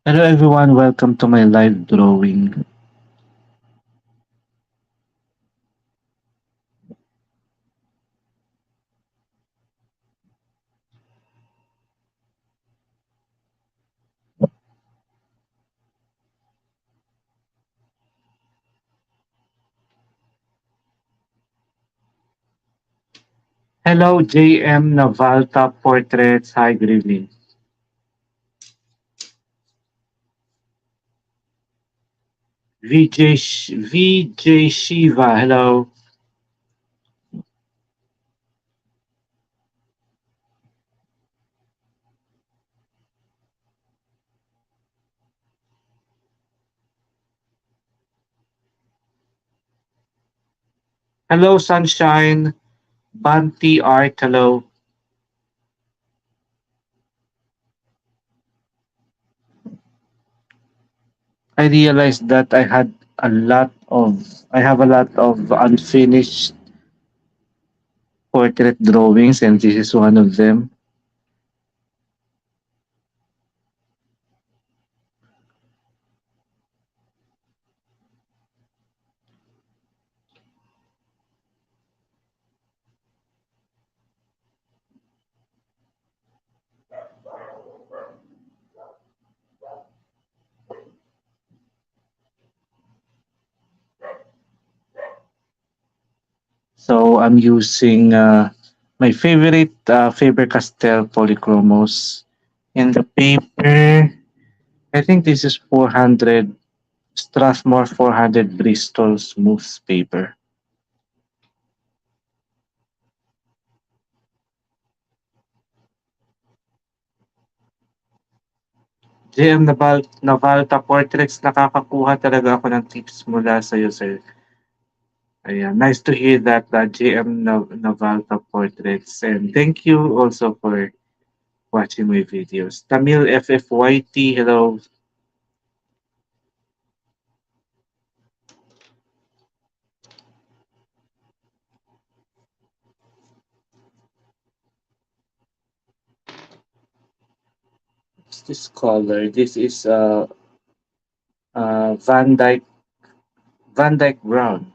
Hello everyone, welcome to my live drawing. Hello JM Navalta Portraits. Hi, good evening. VJ Shiva. Hello. Hello Sunshine. Banti Art. Hello. I realized that I have a lot of unfinished portrait drawings, and this is one of them. So I'm using my favorite Faber-Castell Polychromos. In the paper, I think this is 400 Strathmore 400 Bristol smooth paper. JM Navalta Portraits, nakakakuha talaga ako ng tips mula sa iyo, sir. Ayan, nice to hear that, JM Navalta Portraits. And thank you also for watching my videos. Tamil FFYT, hello. What's this color? This is Van Dyke Brown.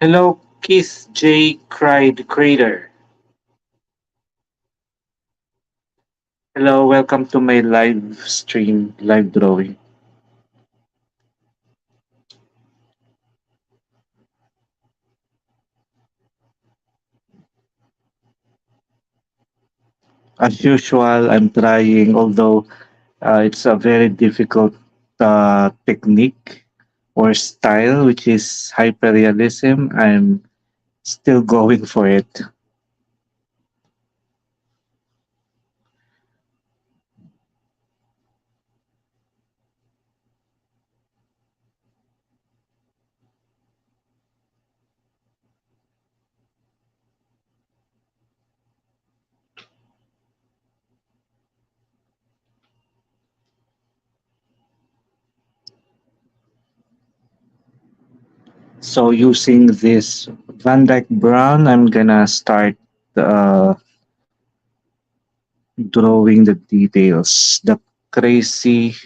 Hello, Kiss J. Cried Crater. Hello, welcome to my live stream, live drawing. As usual, I'm trying, although it's a very difficult technique or style, which is hyperrealism. I'm still going for it. So using this Van Dyke Brown, I'm gonna start uh, drawing the details, the crazy,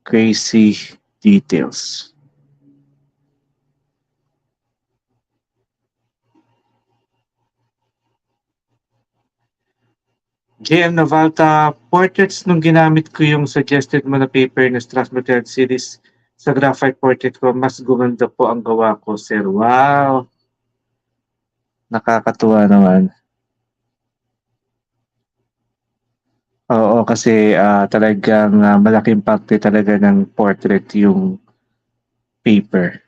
crazy details. JM Navalta portraits nung ginamit ko yung suggested mo na paper na Strathmore series sa graphite portrait ko, mas gumanda po ang gawa ko, sir. Wow! Nakakatuwa naman. Oo, kasi talagang malaking parte talaga ng portrait yung paper.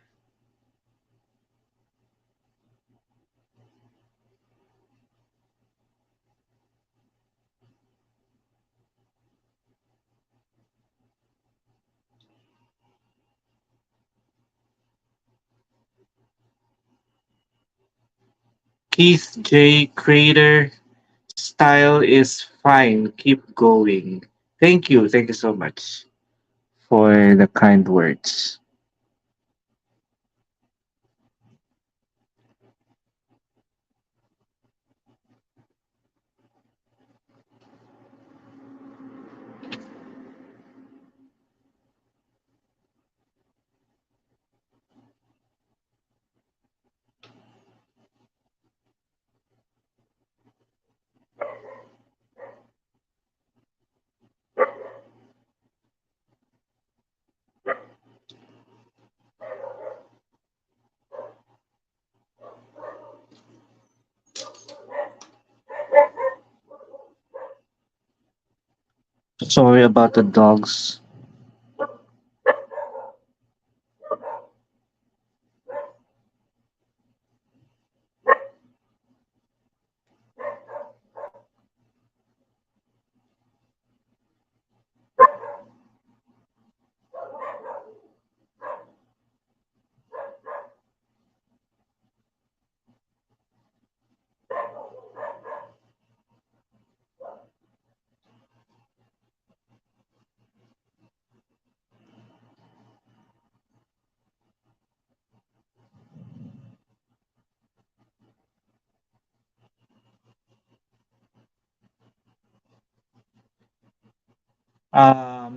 Keith J. Crater, style is fine. Keep going. Thank you. Thank you so much for the kind words. Sorry about the dogs.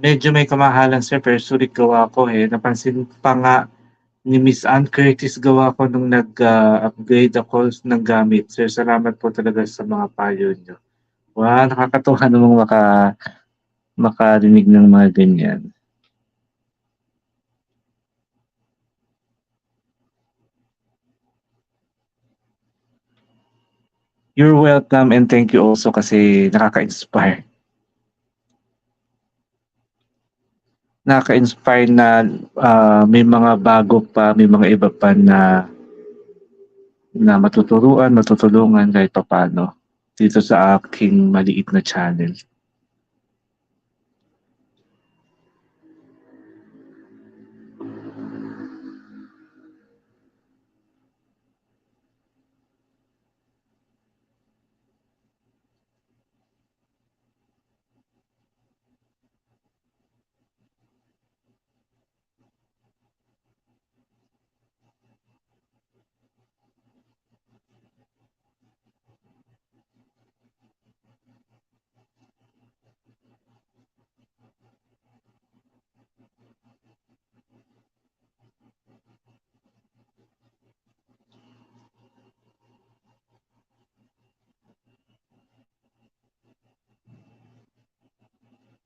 Medyo may kamahalan sir, pero sulit gawa ko eh. Napansin pa nga ni Miss Ann Curtis gawa ko nung nag-upgrade ako ng gamit. Sir, salamat po talaga sa mga payo niyo. Wow, nakakatuwa namang makarinig ng mga ganyan. You're welcome and thank you also kasi nakaka-inspire. Nakaka-inspire na may mga bago pa, may mga iba pa na matuturuan, matutulungan kahit papaano dito sa aking maliit na channel.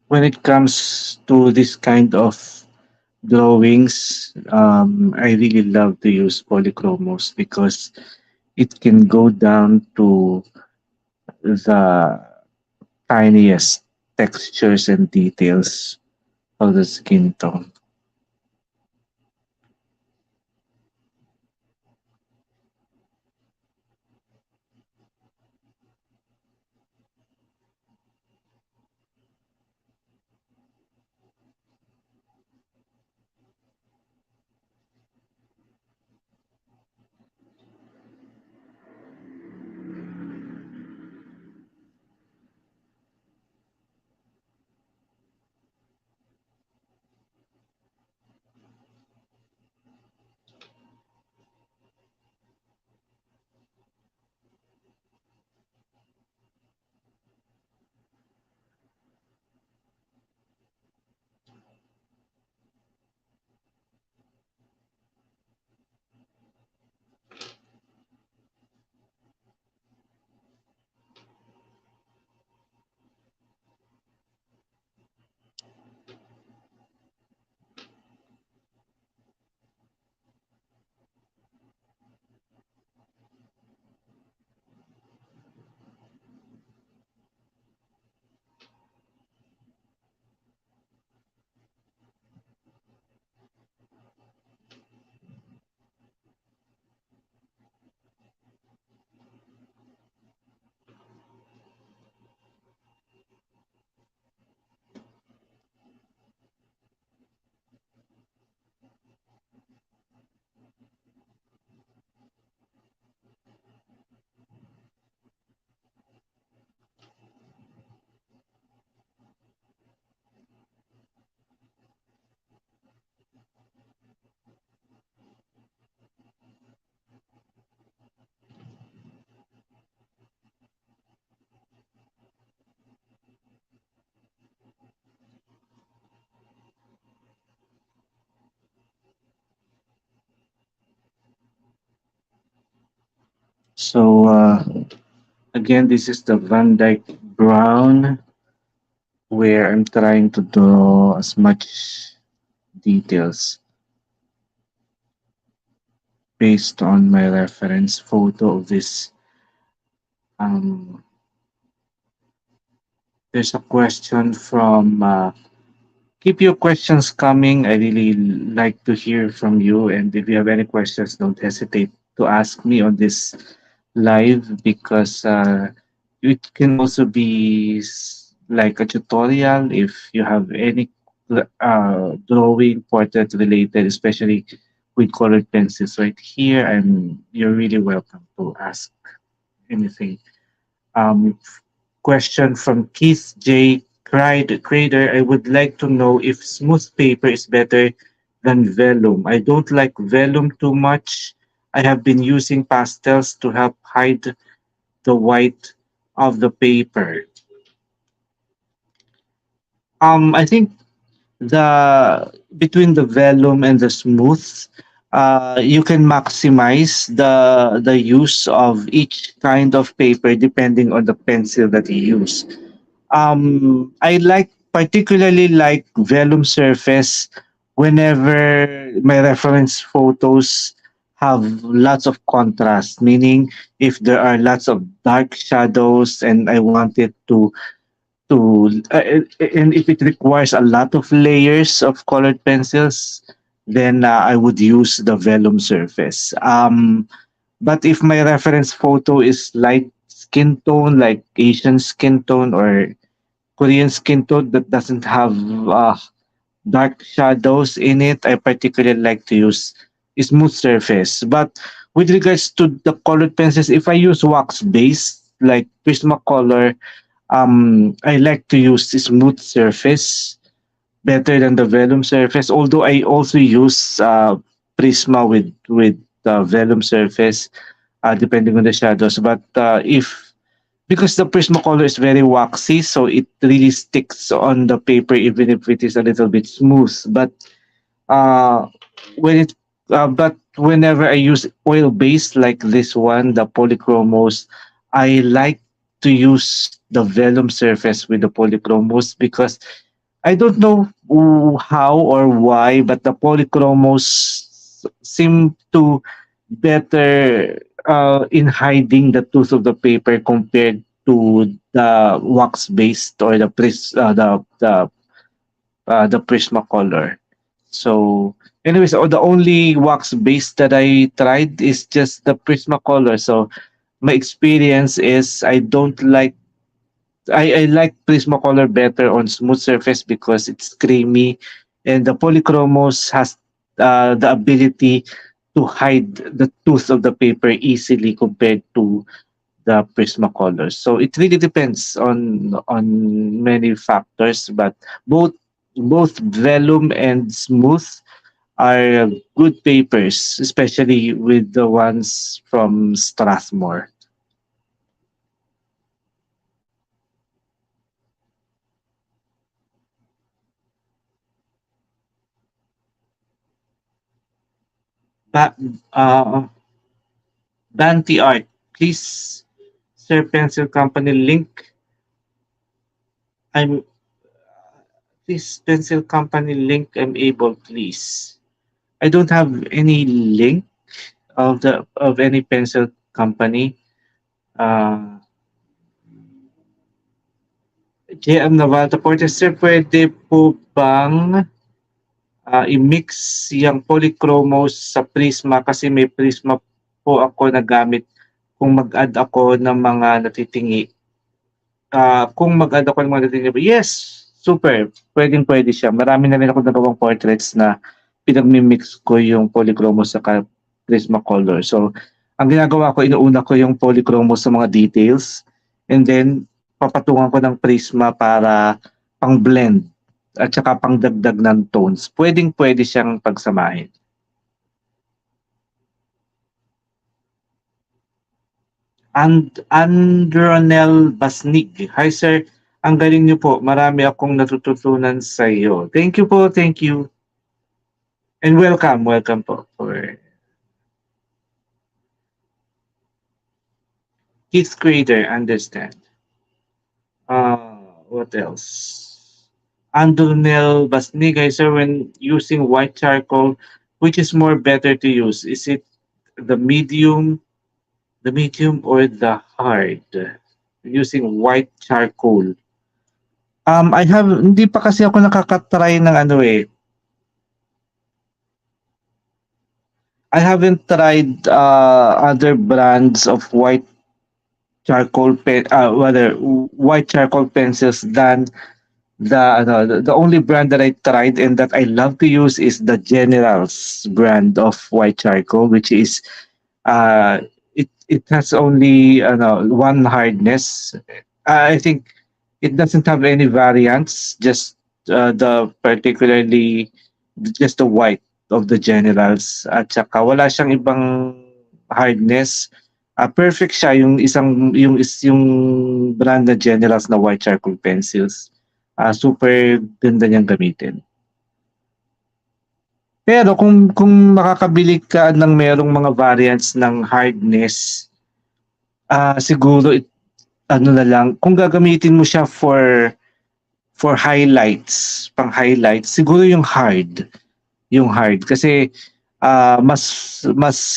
When it comes to this kind of drawings, I really love to use polychromos because it can go down to the tiniest textures and details of the skin tone. So again, this is the Van Dyke Brown where I'm trying to draw as much details based on my reference photo of um, There's a question from keep your questions coming. I really like to hear from you. And if you have any questions, don't hesitate to ask me on this live because it can also be like a tutorial if you have any drawing portrait related, especially with colored pencils right here. And you're really welcome to ask anything. Um, Question from Keith J. Crader. I would like to know if smooth paper is better than vellum. I don't like vellum too much. I have been using pastels to help hide the white of the paper. I think the between the vellum and the smooth, you can maximize the use of each kind of paper depending on the pencil that you use. I like particularly like vellum surface whenever my reference photos have lots of contrast, meaning if there are lots of dark shadows and I want it to and if it requires a lot of layers of colored pencils, then I would use the vellum surface. But if my reference photo is light skin tone, like Asian skin tone or Korean skin tone that doesn't have dark shadows in it, I particularly like to use smooth surface. But with regards to the colored pencils, if I use wax base like Prismacolor, I like to use the smooth surface better than the vellum surface. Although I also use Prisma with vellum surface, depending on the shadows. But if because the Prismacolor is very waxy, so it really sticks on the paper even if it is a little bit smooth. But uh, when it but whenever I use oil based like this one, the polychromos, I like to use the vellum surface with the polychromos because I don't know how or why, but the polychromos seem to better in hiding the tooth of the paper compared to the wax based or the Prismacolor. So, anyways, the only wax base that I tried is just the Prismacolor. So, my experience is I like Prismacolor better on smooth surface because it's creamy, and the Polychromos has the ability to hide the tooth of the paper easily compared to the Prismacolor. So it really depends on many factors, but both both vellum and smooth are good papers, especially with the ones from Strathmore. Ba- uh, Banty Art, please, Sir Pencil Company link. I'm Please Pencil Company link. I'm able, please. I don't have any link of any pencil company. Uh, JM Navalta Porter, sir, pwede po bang i-mix yung polychromos sa Prisma kasi may Prisma po ako na gamit kung mag-add ako ng mga natitingi. Kung mag-add ako ng mga natitingi, yes, super, pwedeng-pwede siya. Marami na rin ako nagawang portraits na pinagmi-mix ko yung polychromos sa Prismacolor. So, ang ginagawa ko, inuuna ko yung polychromos sa mga details and then papatungan ko ng Prisma para pang-blend at saka pangdagdag ng tones. Pwedeng-pwede siyang pagsamahin. And Andronel Basnig. Hi sir, ang galing niyo po. Marami akong natututunan sa iyo. Thank you po, thank you. And welcome po. For Keith Creator, understand. What else? Andronel Basnig. Hi sir, when using white charcoal, which is more better to use? Is it the medium, or the hard? Using white charcoal. Hindi pa kasi ako nakaka-try ng ano, eh, I haven't tried, other brands of white charcoal pencils than the only brand that I tried and that I love to use is the General's brand of white charcoal, which is uh, it has only one hardness. I think it doesn't have any variants, just the particularly just the white of the Generals at saka wala siyang ibang hardness. Perfect siya yung brand na Generals na white charcoal pencils. Super ganda niyang gamitin. Pero kung makakabili ka ng merong mga variants ng hardness, siguro ano na lang, kung gagamitin mo siya for highlights, pang-highlights, siguro yung hard kasi mas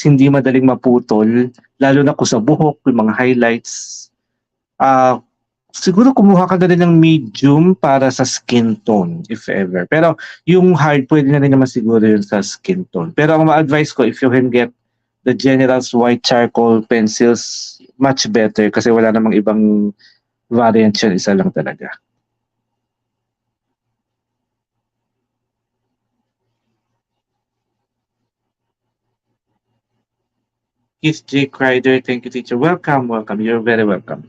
hindi madaling maputol lalo na kung sa buhok, yung mga highlights. Ah, Siguro kumuha ka na rin ng medium para sa skin tone if ever. Pero yung hard pwede na rin naman siguro yun sa skin tone. Pero ang ma-advise ko if you can get the General's white charcoal pencils, much better kasi wala namang ibang variant yun, isa lang talaga. Keith J. Crider, thank you teacher. Welcome, welcome. You're very welcome.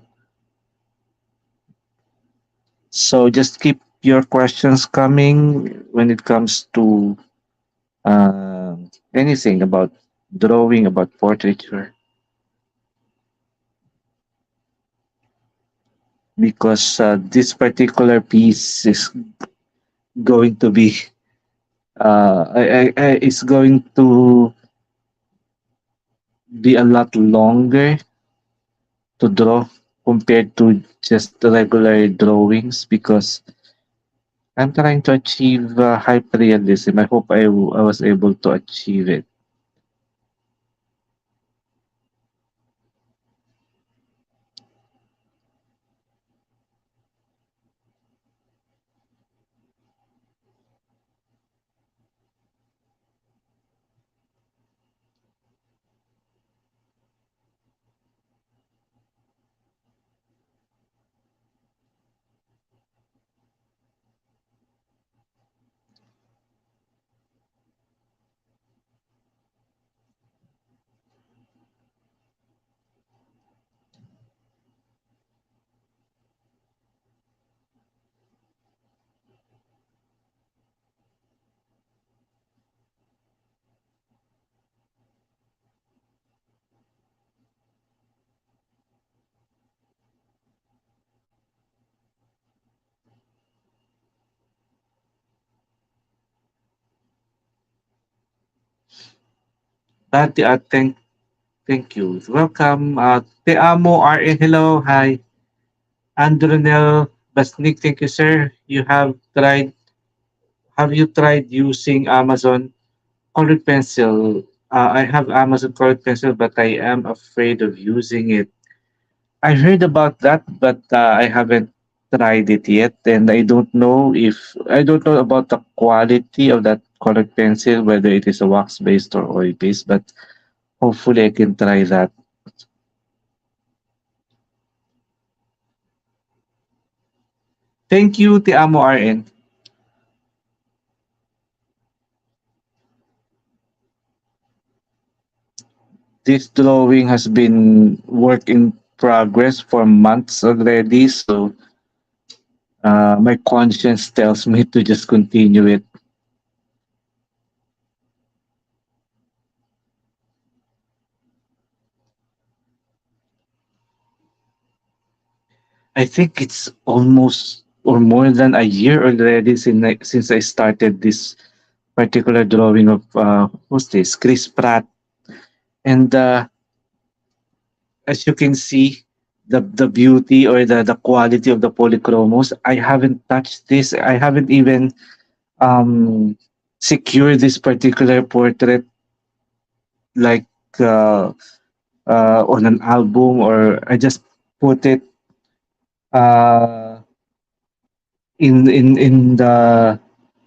So just keep your questions coming when it comes to uh, anything about drawing, about portraiture, because this particular piece is going to be is going to be a lot longer to draw compared to just the regular drawings because I'm trying to achieve hyperrealism. I hope I was able to achieve it. But thank you. Welcome. Te Amo RN, hello. Hi. Andronel Basnik, thank you, sir. Have you tried using Amazon colored pencil? I have Amazon colored pencil, but I am afraid of using it. I heard about that, but I haven't tried it yet, and I don't know about the quality of that colored pencil, whether it is a wax based or oil based. But hopefully, I can try that. Thank you, Te Amo RN. This drawing has been work in progress for months already, so my conscience tells me to just continue it. I think it's almost or more than a year already since I started this particular drawing of who's this? Chris Pratt. And as you can see, the beauty or the quality of the polychromos, I haven't touched this. I haven't even um, secured this particular portrait like uh, on an album, or I just put it uh, in the,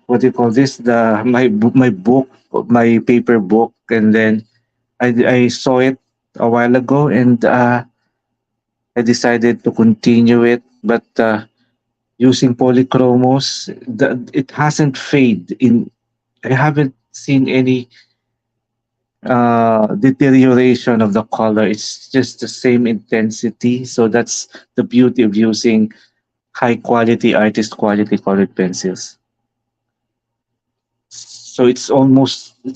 what do you call this, the my book, my paper book, and then I saw it a while ago, and I decided to continue it, but using polychromos, it hasn't fade in. I haven't seen any deterioration of the color. It's just the same intensity. So that's the beauty of using high quality, artist quality colored pencils. So it's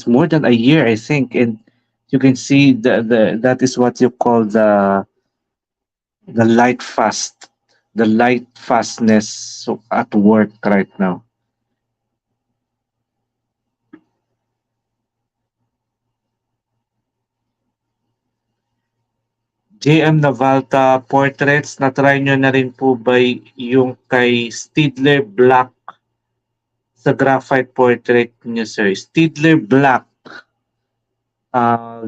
more than a year, I think, and you can see the that is what you call the light fast, the light fastness at work right now. JM Navalta portraits, na-try nyo na rin po ba yung kay Stidler Black sa graphite portrait niyo, sir? Stidler Black.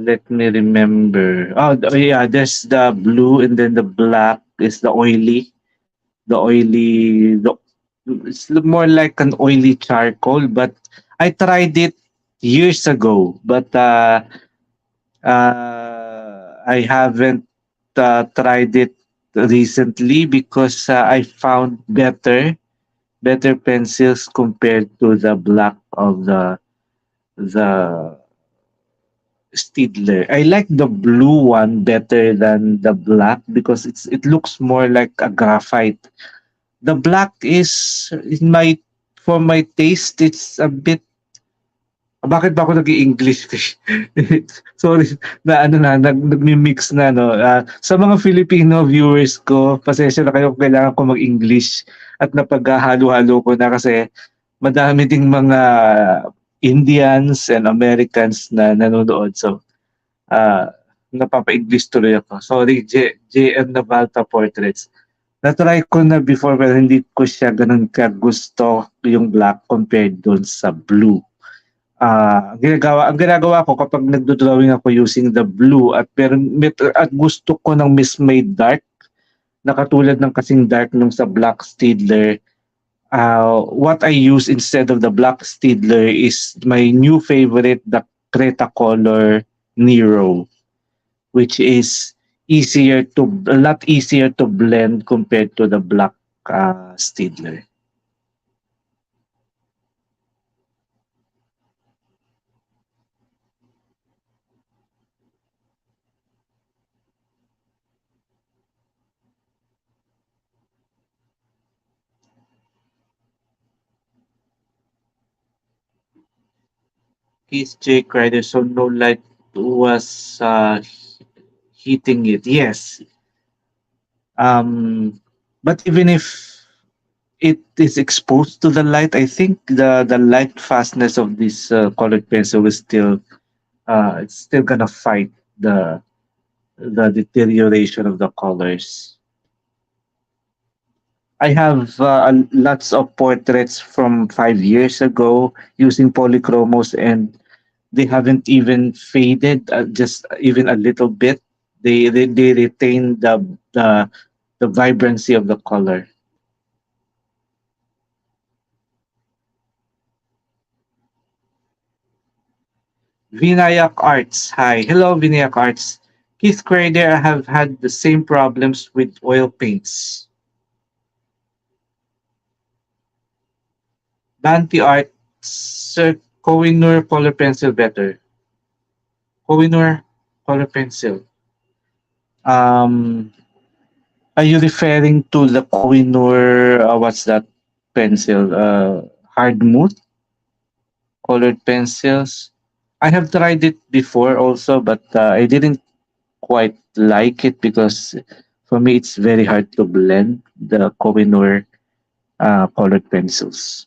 Let me remember. Oh, yeah, there's the blue and then the black is the oily. The oily, it's more like an oily charcoal, but I tried it years ago, but I haven't tried it recently because I found better pencils compared to the black of the Stidler. I like the blue one better than the black because it looks more like a graphite. The black is in my for my taste, it's a bit. Bakit ba ako nag-i-English? Sorry na ano na nagmi-mix na, 'no. Sa mga Filipino viewers ko, pasensya na kayo kung kailangan ko mag-English at napaghahalo-halo ko na kasi madami ding mga Indians and Americans na nanonood. So, napapa-English tuloy ako. Sorry, JM Navalta Portraits. Na-try ko na before pero hindi ko siya gano'n kagusto yung black compared dun sa blue. Ang ginagawa ko kapag nagdo-drawing ako using the blue at gusto ko ng mismade dark na katulad ng kasing dark nung sa black Staedtler. What I use instead of the black Staedtler is my new favorite, the Cretacolor Nero, which is a lot easier to blend compared to the black Staedtler. Keith J. Crider, so no light was hitting it. Yes. But even if it is exposed to the light, I think the light fastness of this colored pencil is still it's still gonna fight the deterioration of the colors. I have lots of portraits from 5 years ago using polychromos, and they haven't even faded, just even a little bit. They retain the vibrancy of the color. Vinayak Arts. Hi. Hello, Vinayak Arts. Keith Crader, I have had the same problems with oil paints. Dante Art, Sir Kohinoor color pencil better. Kohinoor color pencil. Um, are you referring to the Kohinoor, what's that pencil? Hardmood colored pencils. I have tried it before also, but I didn't quite like it because for me it's very hard to blend the Kohinoor colored pencils.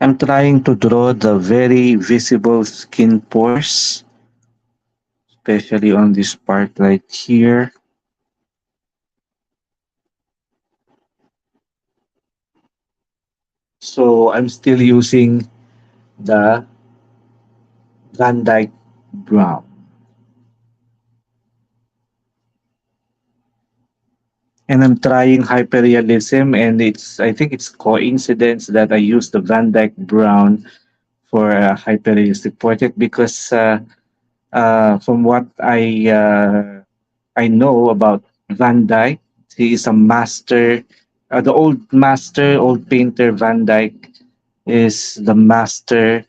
I'm trying to draw the very visible skin pores, especially on this part right here. So I'm still using the Van Dyke Brown. And I'm trying hyperrealism, and I think it's coincidence that I used the Van Dyke Brown for a hyperrealistic portrait because from what I know about Van Dyke, he is a master. The old painter Van Dyke is the master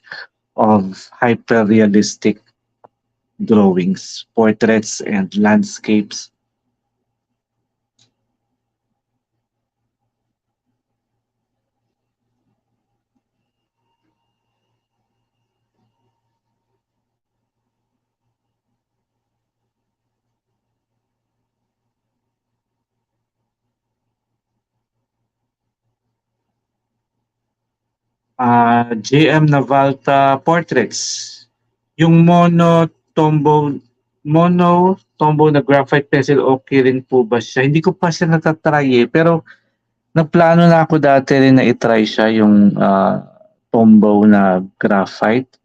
of hyperrealistic drawings, portraits, and landscapes. JM Navalta portraits. Yung mono na graphite pencil, okay rin po ba siya? Hindi ko pa siya natatry eh, pero nagplano na ako dati rin na itry siya yung Tombow na graphite.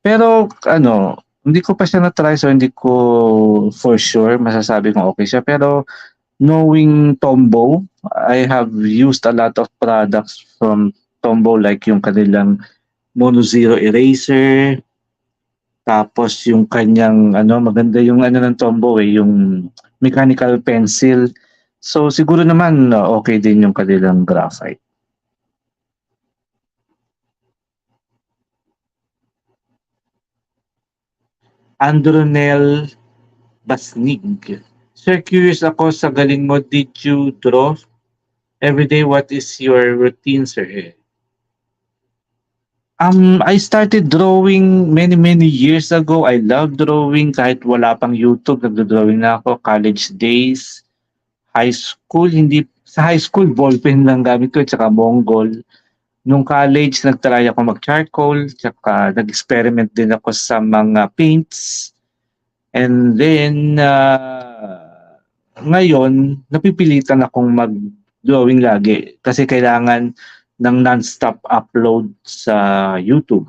Pero ano, hindi ko pa siya na-try so hindi ko for sure masasabi kung okay siya. Pero knowing Tombow, I have used a lot of products from Tombow like yung kanilang Mono Zero Eraser, tapos yung kanyang ano, maganda yung ano ng Tombow eh, yung mechanical pencil. So siguro naman okay din yung kanilang graphite. Andronel Basnig. Sir, curious ako sa galing mo, did you draw everyday? What is your routine, sir? I started drawing many years ago. I love drawing kahit wala pang YouTube, nagdo-drawing na ako. College days, high school, hindi sa high school ballpen lang gamit ko tsaka Mongol. Nung college, nagtry ako mag-charcoal, tsaka nag-experiment din ako sa mga paints. And then, ngayon, napipilitan akong mag-drawing lagi kasi kailangan ng non-stop upload sa YouTube.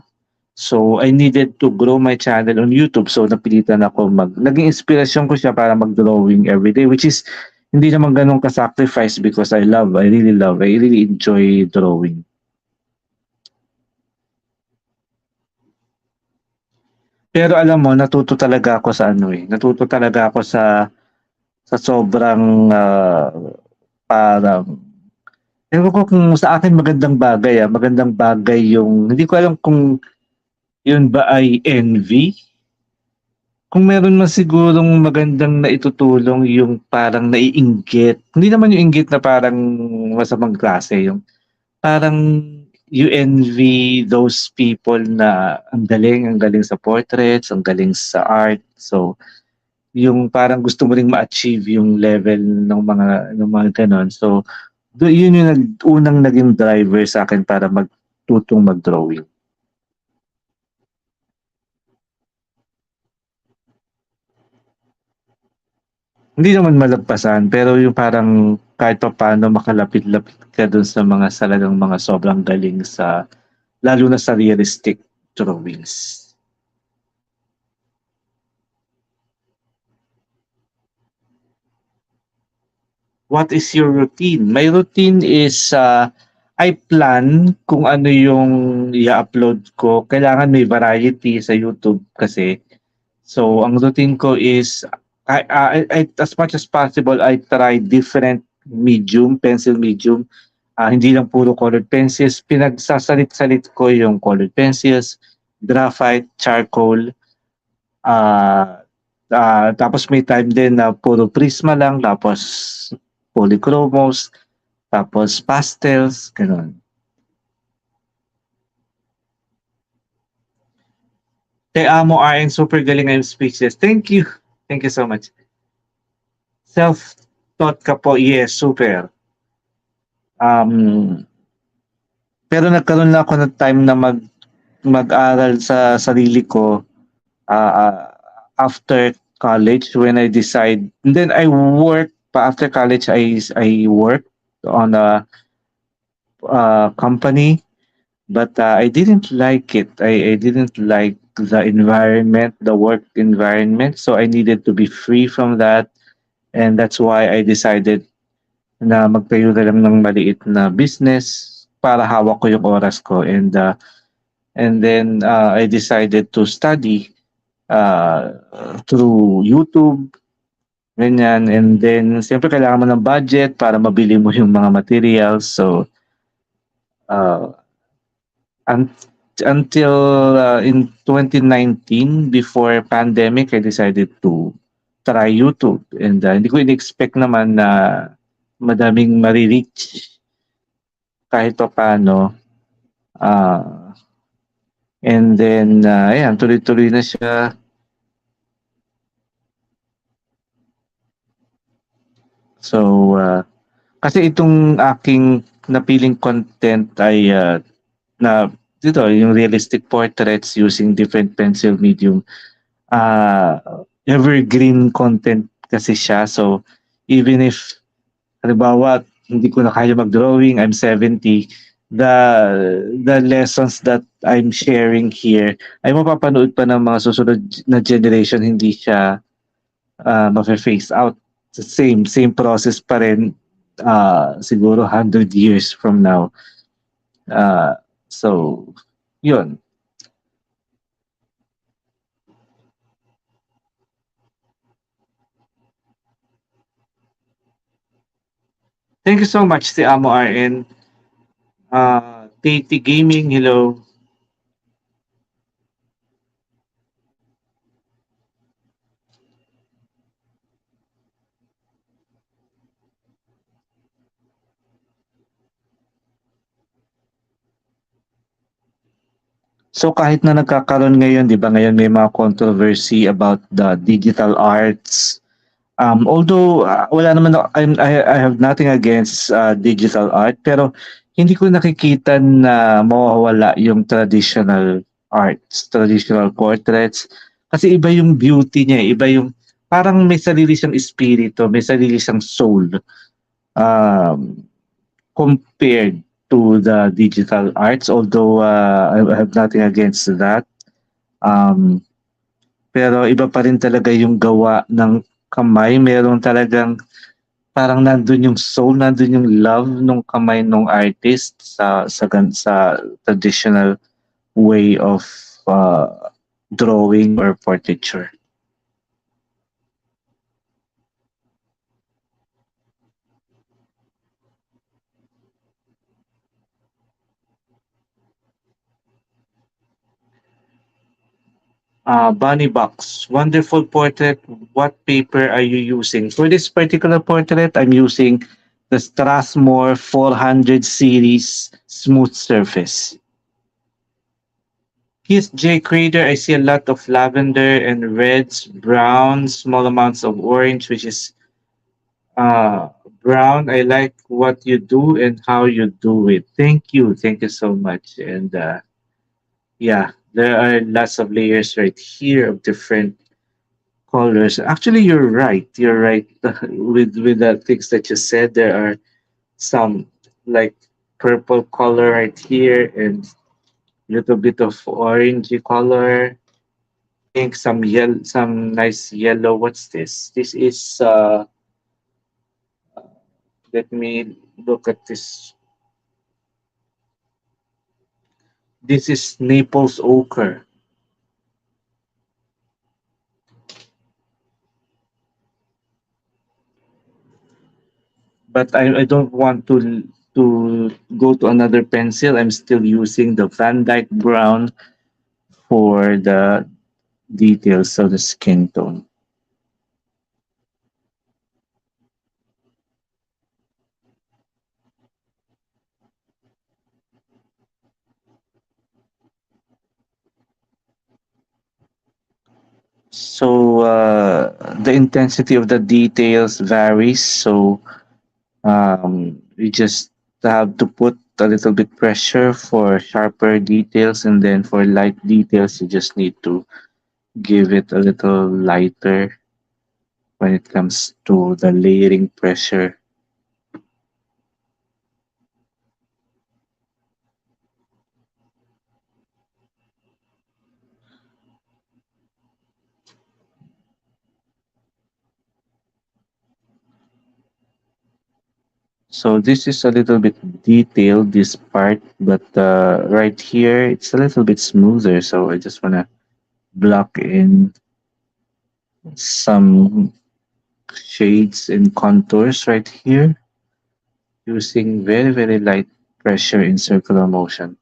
So, I needed to grow my channel on YouTube. So, napilitan ako naging inspirasyon ko siya para mag-drawing everyday, which is hindi naman ganun ka-sacrifice because I really enjoy drawing. Pero alam mo, natuto talaga ako sa ano eh. Natuto talaga ako sa sobrang parang ewan ko kung sa akin magandang bagay magandang bagay yung hindi ko alam kung yun ba ay envy. Kung meron man sigurong magandang naitutulong yung parang naiinggit. Hindi naman yung inggit na parang masamang klase, yung parang you envy those people na ang galing sa portraits, ang galing sa art. So, yung parang gusto mo ring ma-achieve yung level ng mga ganon. So, yun yung unang naging driver sa akin para magtutong mag-drawing. Hindi naman malagpasan, pero yung parang kahit papaano makalapit-lapit ka dun sa mga salagang mga sobrang galing sa lalo na sa realistic drawings. What is your routine? My routine is I plan kung ano yung i-upload ko. Kailangan may variety sa YouTube kasi. So, ang routine ko is as much as possible, I try different pencil medium. Hindi lang puro colored pencils. Pinagsasalit-salit ko yung colored pencils, graphite, charcoal, ah tapos may time din na puro prisma lang, tapos polychromos, tapos pastels, gano'n. Te amo RN, super galing, I'm speechless. Thank you. Thank you so much. Self-taught ka po, yes, super. Um, Pero nagkaroon na ako ng time na mag-aral sa sarili ko after college when I decide. And then I work pa after college. I worked on a company, but I didn't like it. I didn't like the environment, the work environment. So I needed to be free from that, and that's why I decided na magtayo na lang ng maliit na business para hawak ko yung oras ko. And then I decided to study uh, through YouTube, ganyan. And then, siyempre kailangan mo ng budget para mabili mo yung mga materials. So, uh, un- until in 2019, before pandemic, I decided to try YouTube. And hindi ko in-expect naman na madaming marireach kahit pa paano. Uh, and then, ayan, tuloy-tuloy na siya. So, kasi itong aking napiling content ay na dito, yung realistic portraits using different pencil medium. Uh, Evergreen content kasi siya. So, even if, halimbawa, hindi ko na kaya mag-drawing, I'm 70, the lessons that I'm sharing here ay mapapanood pa ng mga susunod na generation, hindi siya mafe-phase out. Same process pa rin siguro 100 years from now. So, yun. Thank you so much, si Amo RN. Tate Gaming, hello. So kahit na nagkakaroon ngayon, 'di ba, ngayon may mga controversy about the digital arts. Although wala naman I have nothing against digital art, pero hindi ko nakikita na mawawala yung traditional arts, traditional portraits. Kasi iba yung beauty niya, iba yung parang may sarili siyang espiritu, may sarili siyang soul. Um, Compared to the digital arts, although I have nothing against that. Um, pero iba pa rin talaga yung gawa ng kamay. Meron talagang parang nandun yung soul, nandun yung love ng kamay ng artist sa traditional way of drawing or portraiture. Bunny Box, wonderful portrait. What paper are you using? For this particular portrait, I'm using the Strathmore 400 series smooth surface. Here's J. Crater. I see a lot of lavender and reds, browns, small amounts of orange, which is uh, brown. I like what you do and how you do it. Thank you. Thank you so much. And yeah, there are lots of layers right here of different colors. Actually, you're right. You're right with the things that you said. There are some like purple color right here and little bit of orangey color. Think some yellow, some nice yellow. What's this? This is let me look at this. This is Naples ochre. But I don't want to go to another pencil. I'm still using the Van Dyke brown for the details of the skin tone. So the intensity of the details varies. So we just have to put a little bit pressure for sharper details, and then for light details, you just need to give it a little lighter when it comes to the layering pressure. So this is a little bit detailed, this part, but right here it's a little bit smoother. So I just want to block in some shades and contours right here using very, very light pressure in circular motion.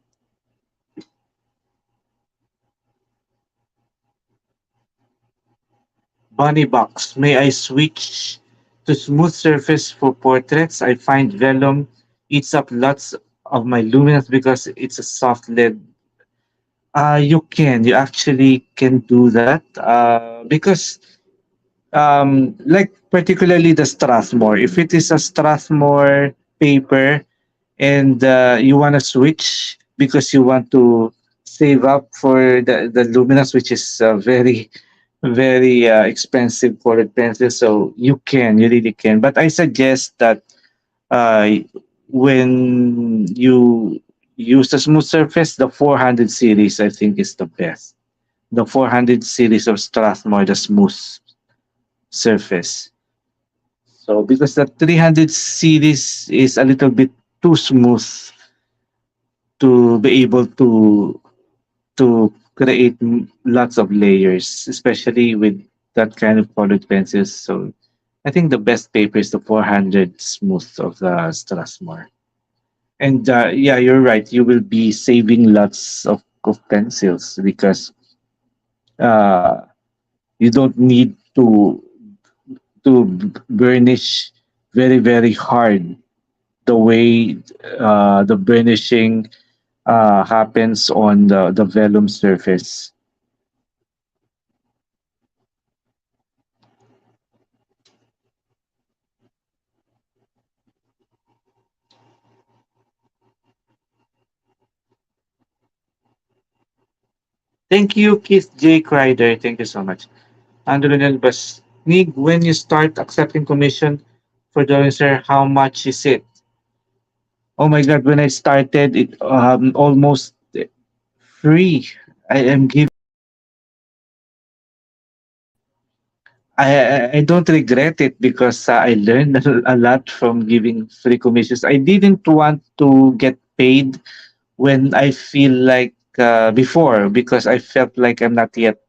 Bunny Box, may I switch to smooth surface for portraits? I find vellum eats up lots of my luminance because it's a soft lead. You actually can do that because like particularly the Strathmore. If it is a Strathmore paper and you want to switch because you want to save up for the luminance, which is very very expensive colored pencil, so you really can. But I suggest that uh, when you use the smooth surface, the 400 series I think is the best. The 400 series of Strathmore, the smooth surface. So because the 300 series is a little bit too smooth to be able to create lots of layers, especially with that kind of colored pencils. So I think the best paper is the 400 smooth of the Strathmore. And yeah, you're right. You will be saving lots of pencils because uh, you don't need to burnish very very hard the way the burnishing happens on the vellum surface. Thank you, Keith J. Kreider. Thank you so much. Andrew Nelbas. Nig, when you start accepting commission for doing, sir, how much is it? Oh my God, when I started, it almost free. I am giving. I don't regret it because I learned a lot from giving free commissions. I didn't want to get paid when I feel like before because I felt like I'm not yet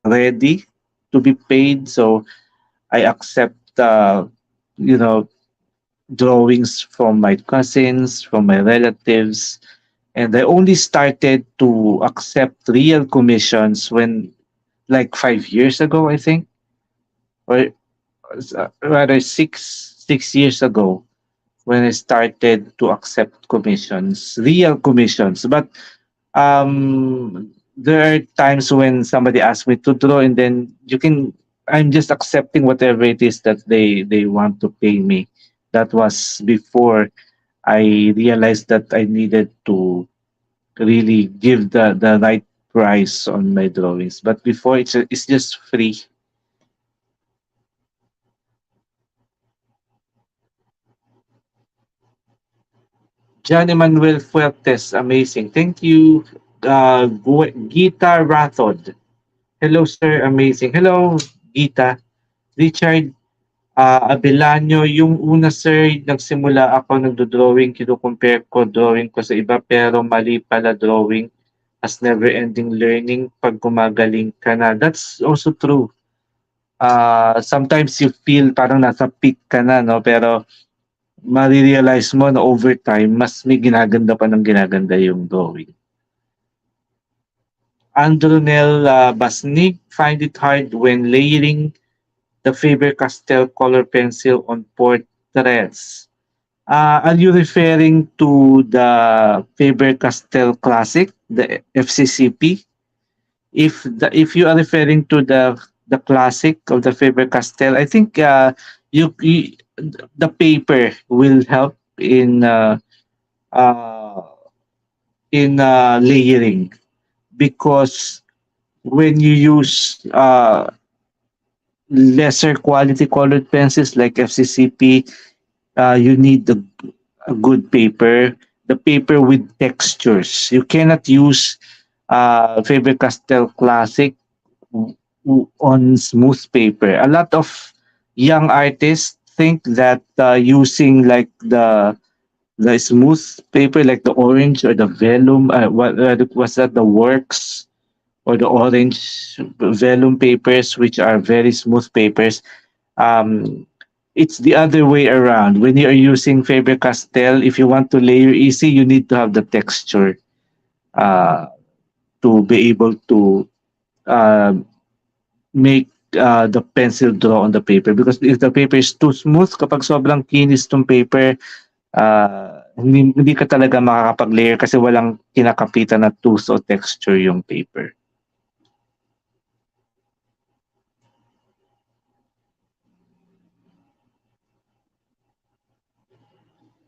ready to be paid. So I accept, you know, drawings from my cousins, from my relatives, and I only started to accept real commissions when, like 5 years ago, I think, or rather 6 years ago, when I started to accept commissions, real commissions. But there are times when somebody asks me to draw, and then I'm just accepting whatever it is that they want to pay me. That was before I realized that I needed to really give the right price on my drawings. But before it's just free. John Emmanuel Fuertes, amazing. Thank you, Gita Rathod. Hello, sir. Amazing. Hello, Gita. Richard Abelano, yung una, sir, nagsimula ako nagdo-drawing, kino-compare ko drawing ko sa iba, pero mali pala drawing as never-ending learning pag gumagaling ka na. That's also true. Sometimes you feel parang nasa peak ka na, no? Pero marirealize mo na over time, mas may ginaganda pa ng ginaganda yung drawing. Andronel Basnig, find it hard when layering the Faber-Castell color pencil on portraits. Are you referring to the Faber-Castell Classic, the FCCP? If you are referring to the classic of the Faber-Castell, I think you the paper will help in in layering, because when you use lesser quality colored pencils like FCCP, you need a good paper, the paper with textures. You cannot use Faber-Castell Classic on smooth paper. A lot of young artists think that using like the smooth paper, like the orange or the vellum, what was that? The works or the orange vellum papers, which are very smooth papers. Um, it's the other way around. When you are using Faber Castell, if you want to layer easy, you need to have the texture uh, to be able to uh, make the pencil draw on the paper. Because if the paper is too smooth, kapag sobrang kinis tong paper, hindi ka talaga makakapag-layer kasi walang kinakapitan na tooth o texture yung paper.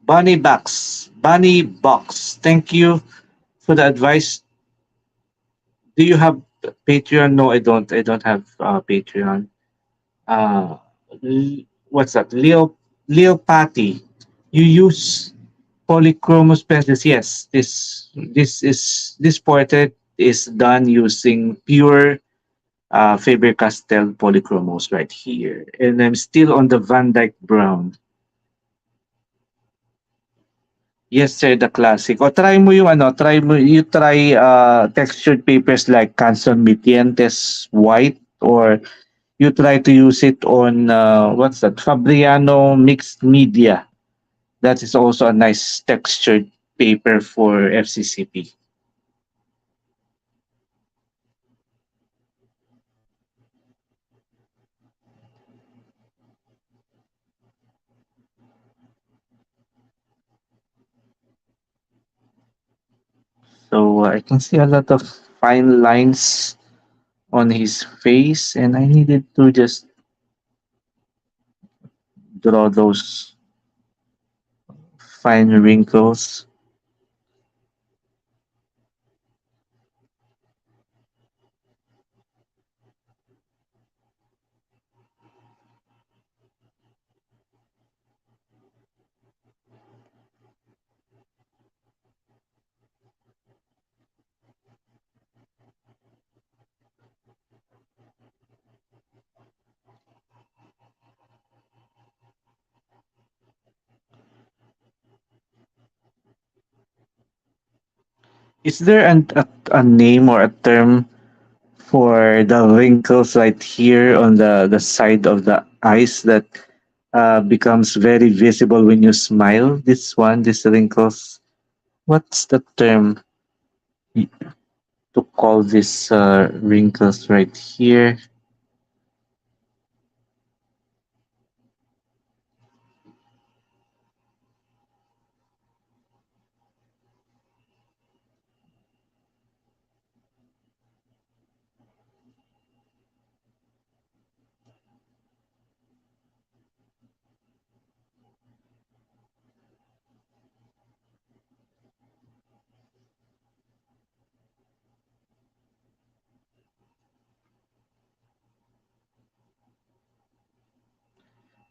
Bunny Box. Thank you for the advice. Do you have Patreon? No, I don't. I don't have Patreon. Uh, what's that? Leo Patty. You use polychromos pencils. Yes, this portrait is done using pure Faber Castell polychromos right here, and I'm still on the Van Dyke Brown. Yes, sir, the classic. O try mo yung ano, you try textured papers like Canson Mitientes white, or you try to use it on what's that? Fabriano mixed media. That is also a nice textured paper for FCCP. So I can see a lot of fine lines on his face, and I needed to just draw those fine wrinkles. Is there a name or a term for the wrinkles right here on the side of the eyes that becomes very visible when you smile? This one, these wrinkles. What's the term y- to call these wrinkles right here?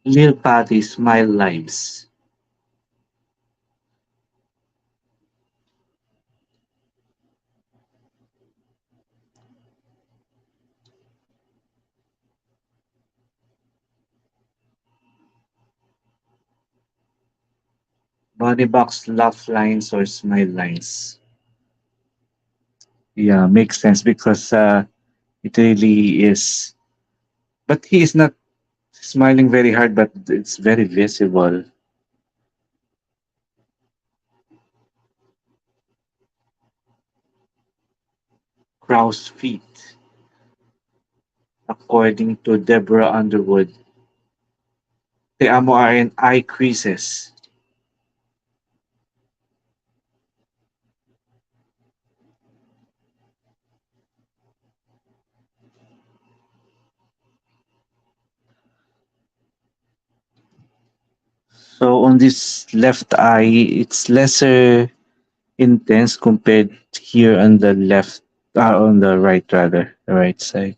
Lil Patty Smile Lives. Body box laugh lines or smile lines. Yeah, makes sense because it really is. But he is not smiling very hard, but it's very visible. Crow's feet, according to Deborah Underwood. Te amo are in eye creases. So on this left eye, it's lesser. intense compared here on the left, on the right rather, the right side.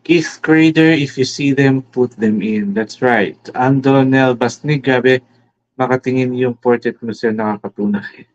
Keith Crader, if you see them, put them in. That's right. Andonel Basnig, grabe, makatingin yung portrait mo sir, nakakatunay.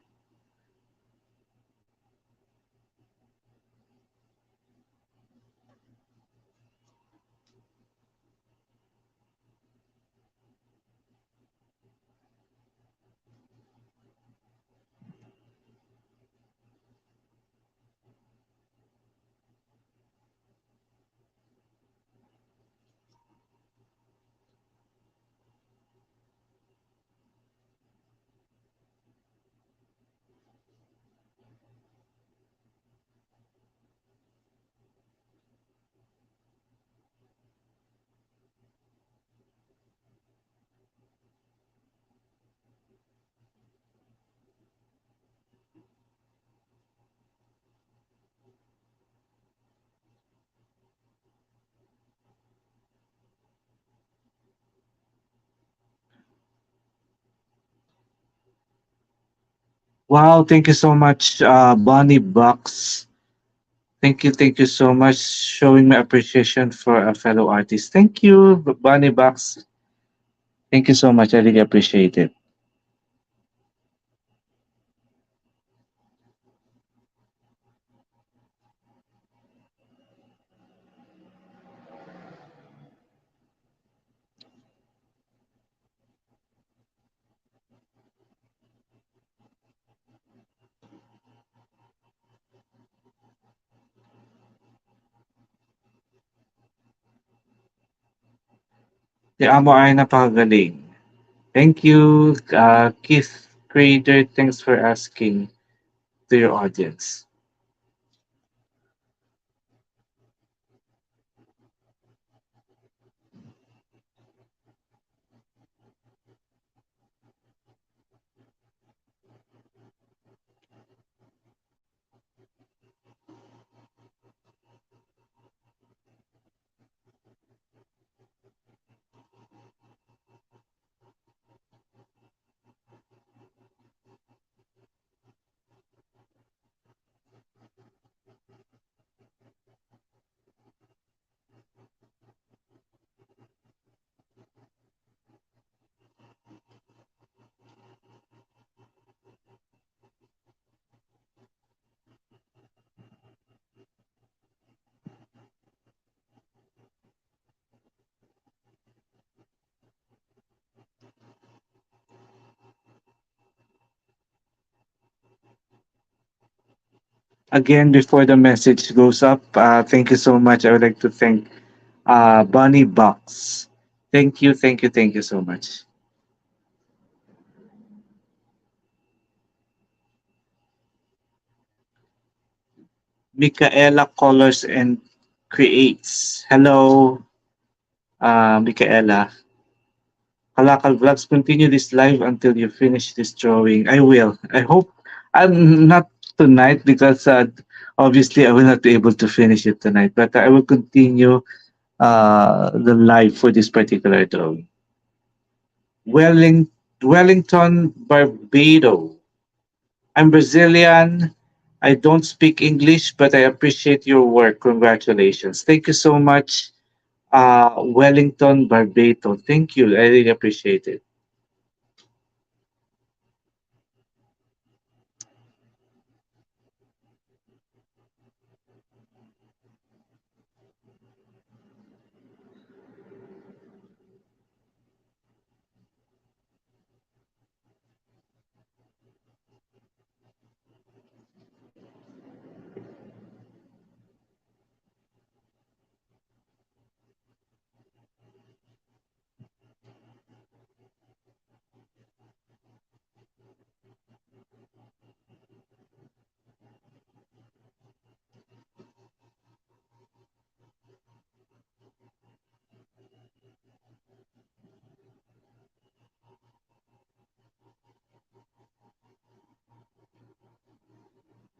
Wow, thank you so much, Bonnie Box. Thank you so much showing my appreciation for a fellow artist. Thank you, Bonnie Box. Thank you so much. I really appreciate it. Si Amo ay napakagaling. Thank you, Keith Crader. Thanks for asking to your audience. Again, before the message goes up, thank you so much. I would like to thank Bonnie Box. Thank you so much. Michaela Colors and Creates. Hello, Michaela. Kalakal Vlogs, continue this live until you finish this drawing. I will. I hope I'm not tonight because obviously I will not be able to finish it tonight, but I will continue the live for this particular drawing. Welling, Wellington, Barbado. I'm Brazilian. I don't speak English, but I appreciate your work. Congratulations. Thank you so much, Wellington, Barbado. Thank you. I really appreciate it.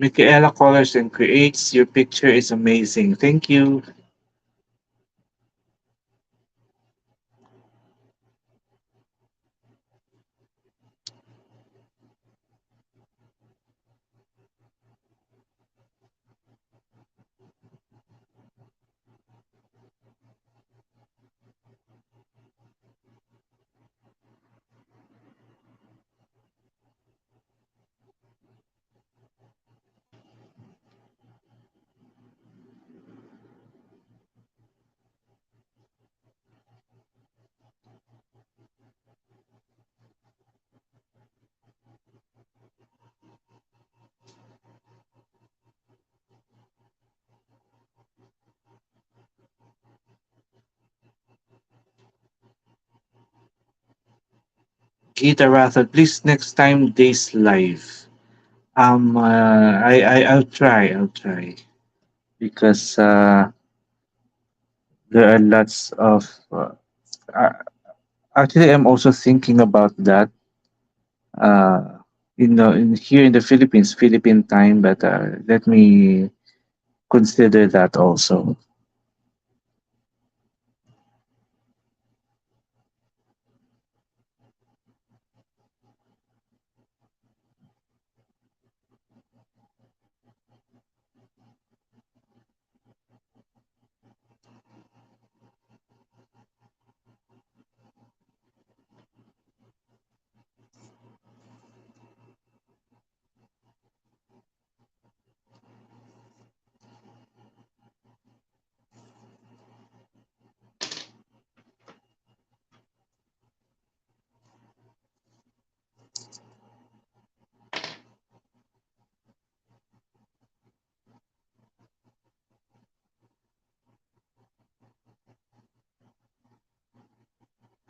Michaela colors and creates. Your picture is amazing. Thank you. Gita Rathod, please next time days live. I'll try. I'll try because there are lots of. Uh, Actually, I'm also thinking about that. Uh, in here in the Philippines, Philippine time, but let me consider that also.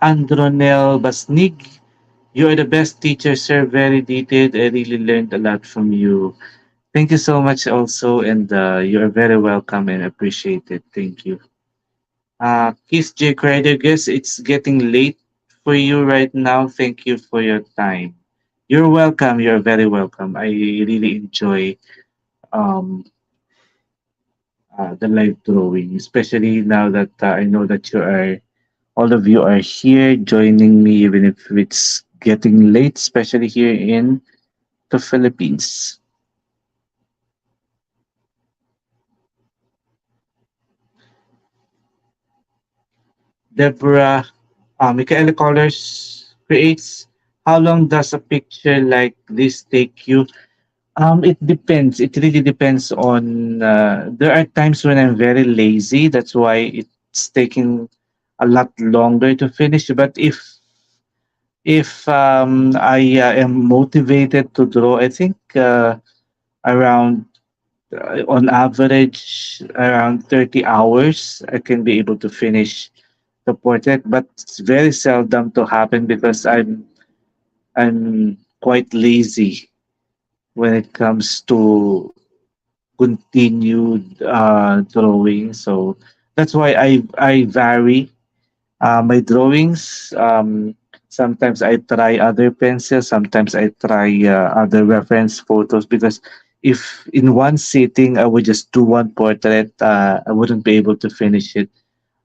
Andronel Basnig, you are the best teacher, sir. Very detailed. I really learned a lot from you. Thank you so much, also, and you are very welcome and appreciated. Thank you. Kiss J. Guess it's getting late for you right now. Thank you for your time. You're welcome. You're very welcome. I really enjoy um, the live drawing, especially now that I know that all of you are here joining me, even if it's getting late, especially here in the Philippines. Deborah, Michaela Colors creates. How long does a picture like this take you? It depends. It really depends on. There are times when I'm very lazy. That's why it's taking a lot longer to finish. But if I am motivated to draw, I think around on average around 30 hours I can be able to finish the portrait. But it's very seldom to happen because I'm quite lazy when it comes to continued drawing. So that's why I vary my drawings. Sometimes I try other pencils. Sometimes I try other reference photos because if in one sitting I would just do one portrait, I wouldn't be able to finish it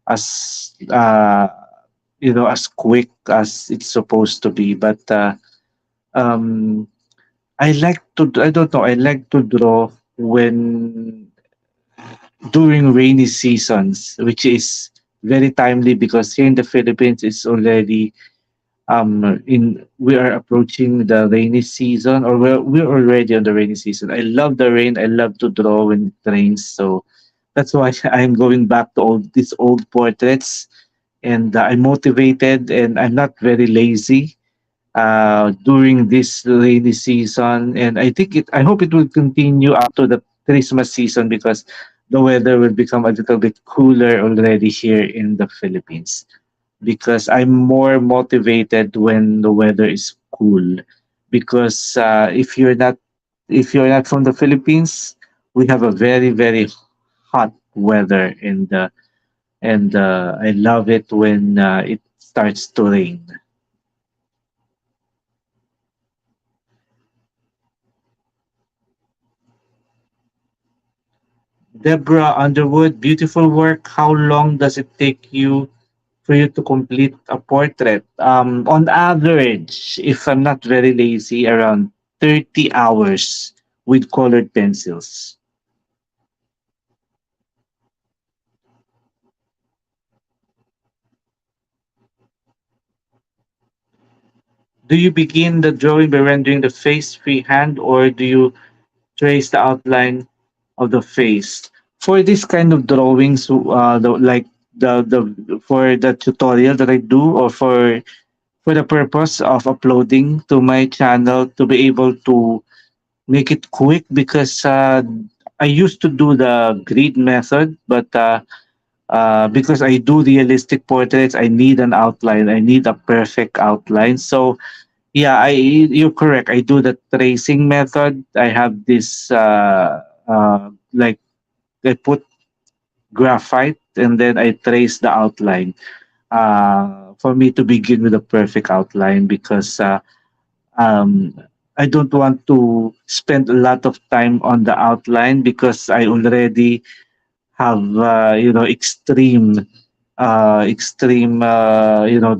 as as quick as it's supposed to be. But um, I like to. I don't know. I like to draw when during rainy seasons, which is very timely because here in the Philippines it's already in we are approaching the rainy season, or we're already on the rainy season. I love the rain. I love to draw when it rains. So that's why I'm going back to all these old portraits, and I'm motivated and I'm not very lazy during this rainy season. And I hope it will continue up to the Christmas season because the weather will become a little bit cooler already here in the Philippines. Because I'm more motivated when the weather is cool. Because if you're not from the Philippines, we have a very very hot weather, and I love it when it starts to rain. Deborah Underwood, beautiful work. How long does it take you for you to complete a portrait? On average, if I'm not very lazy, around 30 hours with colored pencils. Do you begin the drawing by rendering the face freehand, or do you trace the outline of the face? For this kind of drawings, like the for the tutorial that I do, or for the purpose of uploading to my channel to be able to make it quick, because I used to do the grid method, but because I do realistic portraits, I need an outline. I need a perfect outline. So yeah, you're correct. I do the tracing method. I have this like I put graphite and then I trace the outline. For me to begin with a perfect outline, because um, I don't want to spend a lot of time on the outline, because I already have extreme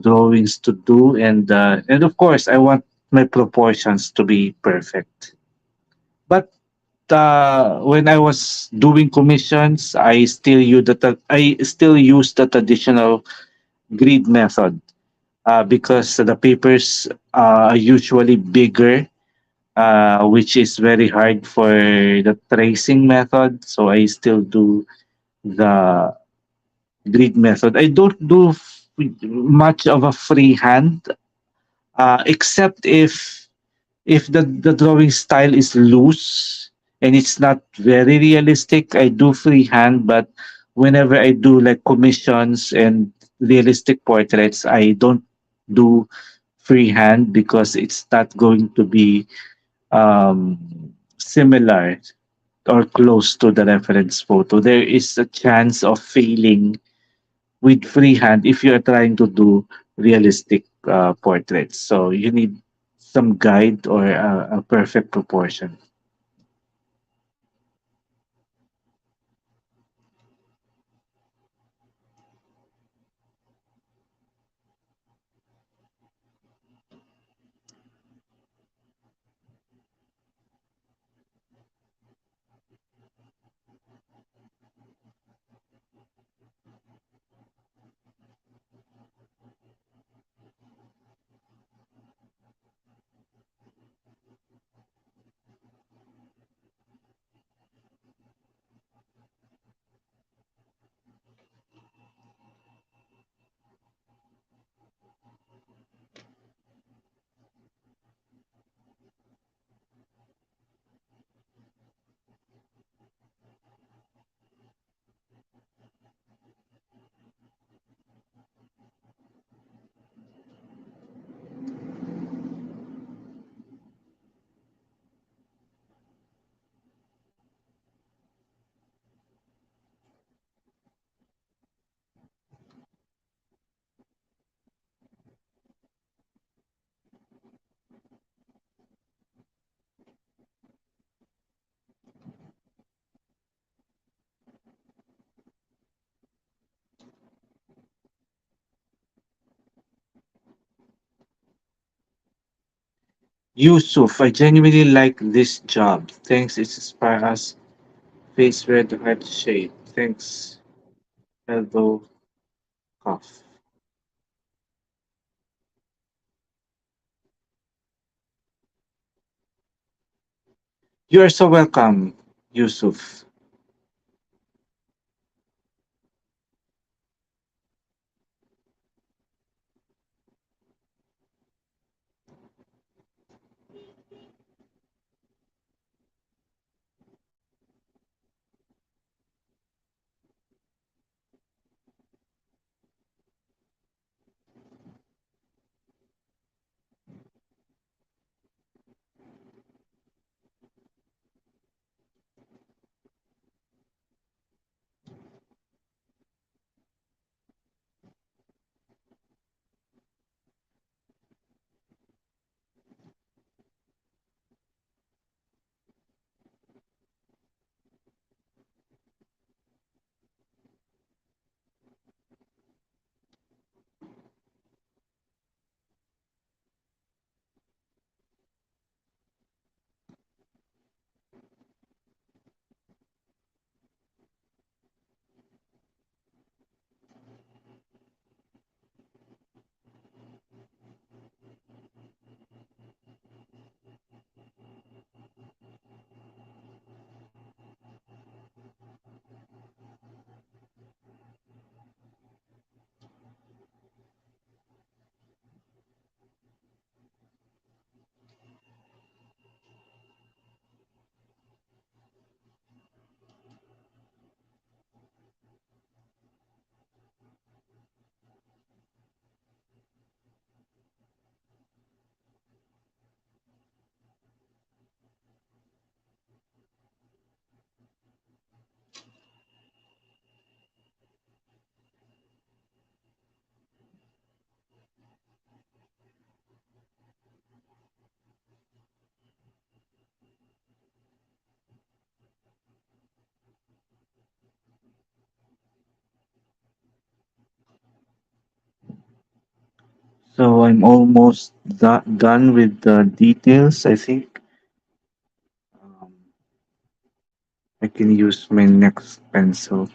drawings to do, and of course I want my proportions to be perfect. But when I was doing commissions, I still use the traditional grid method, because the papers are usually bigger, which is very hard for the tracing method. So I still do the grid method. I don't do much of a freehand, except if the drawing style is loose and it's not very realistic. I do freehand, but whenever I do like commissions and realistic portraits, I don't do freehand, because it's not going to be um, similar or close to the reference photo. There is a chance of failing with freehand if you are trying to do realistic portraits. So you need some guide or a perfect proportion. Yusuf, I genuinely like this job. Thanks, it inspires us. Face red, heart shade. Thanks, elbow cough. You are so welcome, Yusuf. So I'm almost done with the details. I think um, I can use my next pencil.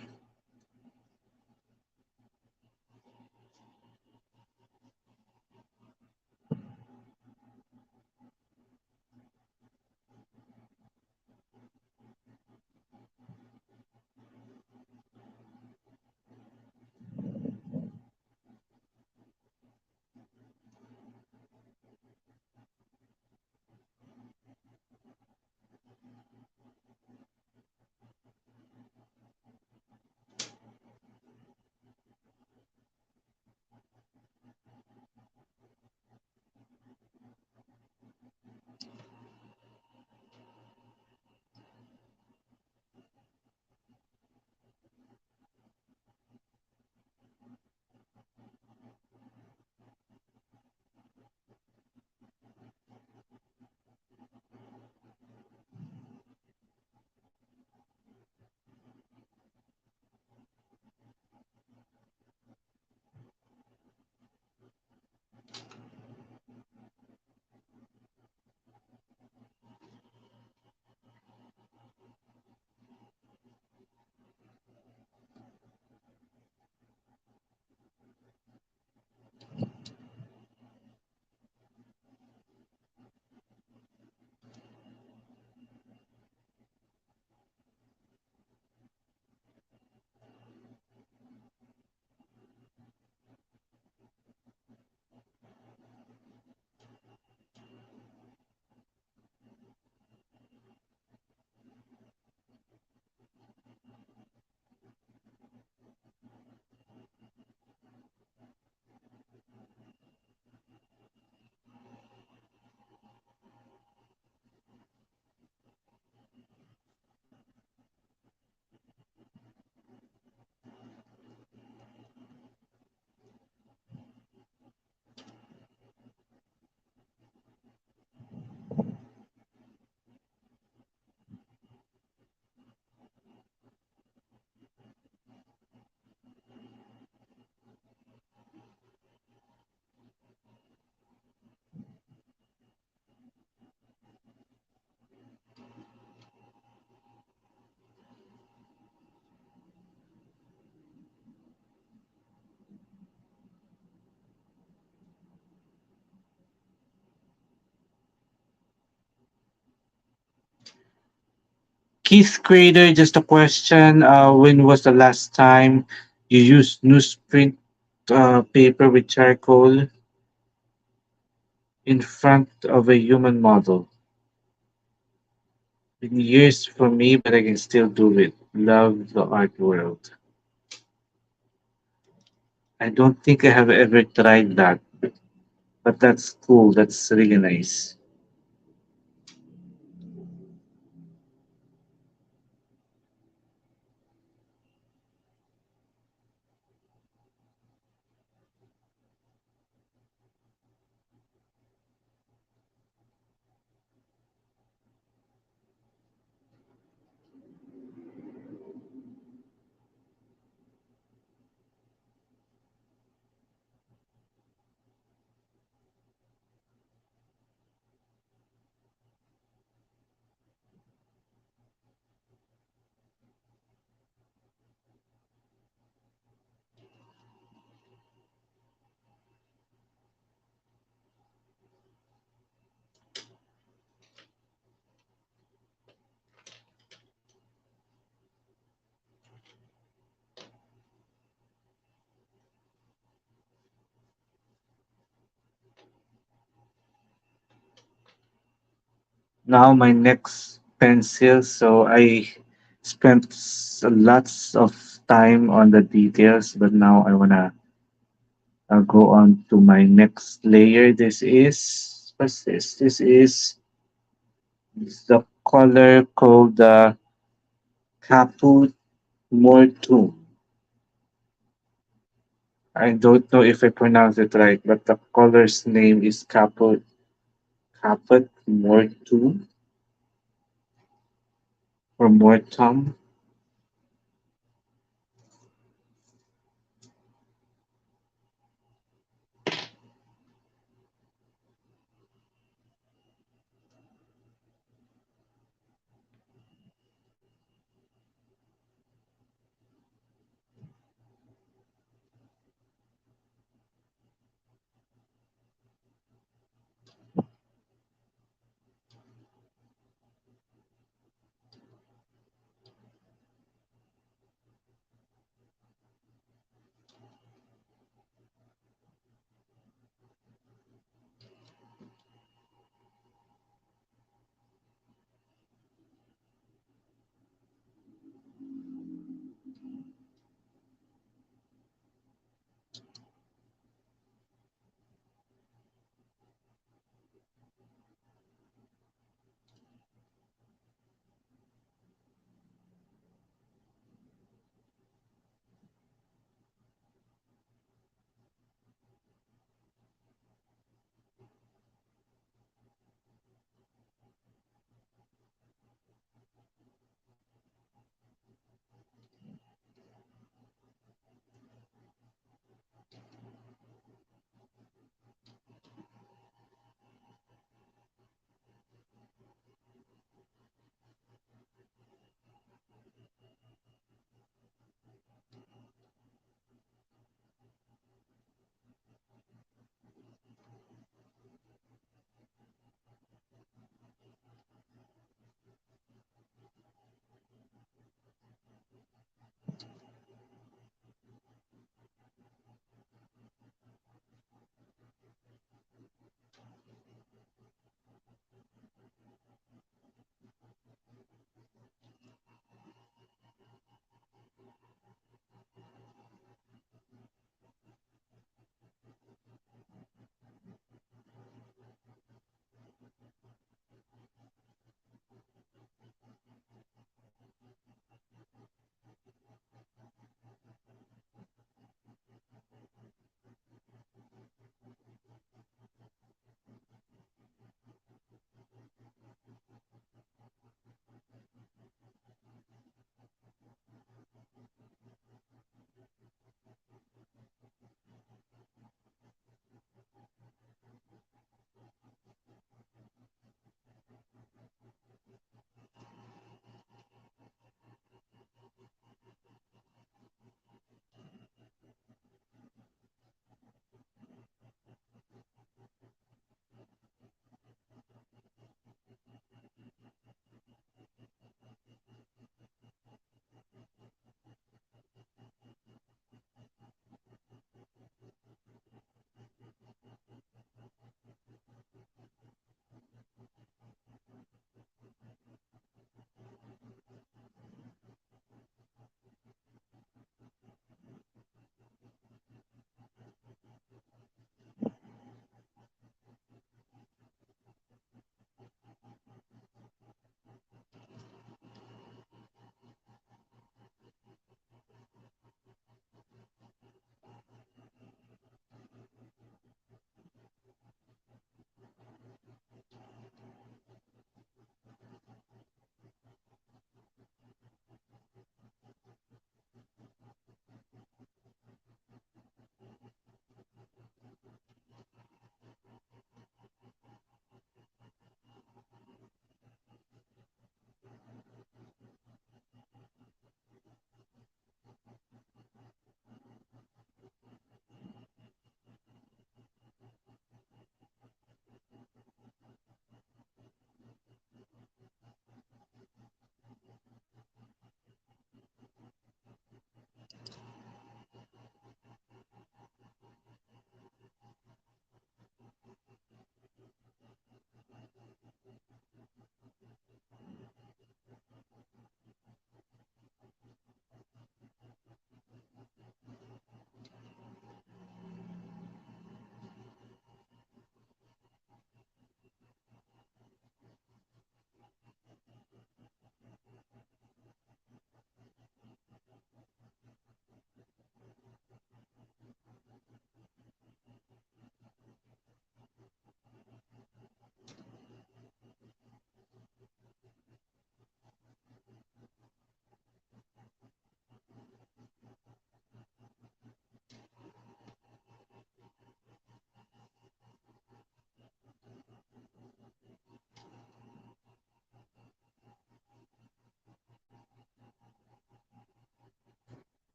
Keith Crader, just a question. When was the last time you used newsprint paper with charcoal in front of a human model? Been years for me, but I can still do it. Love the art world. I don't think I have ever tried that, but that's cool. That's really nice. Now my next pencil. So I spent lots of time on the details, but now I wanna go on to my next layer. This is what's this? This is the color called the Caput Mortuum. I don't know if I pronounce it right, but the color's name is Caput Mortuum or Mortum.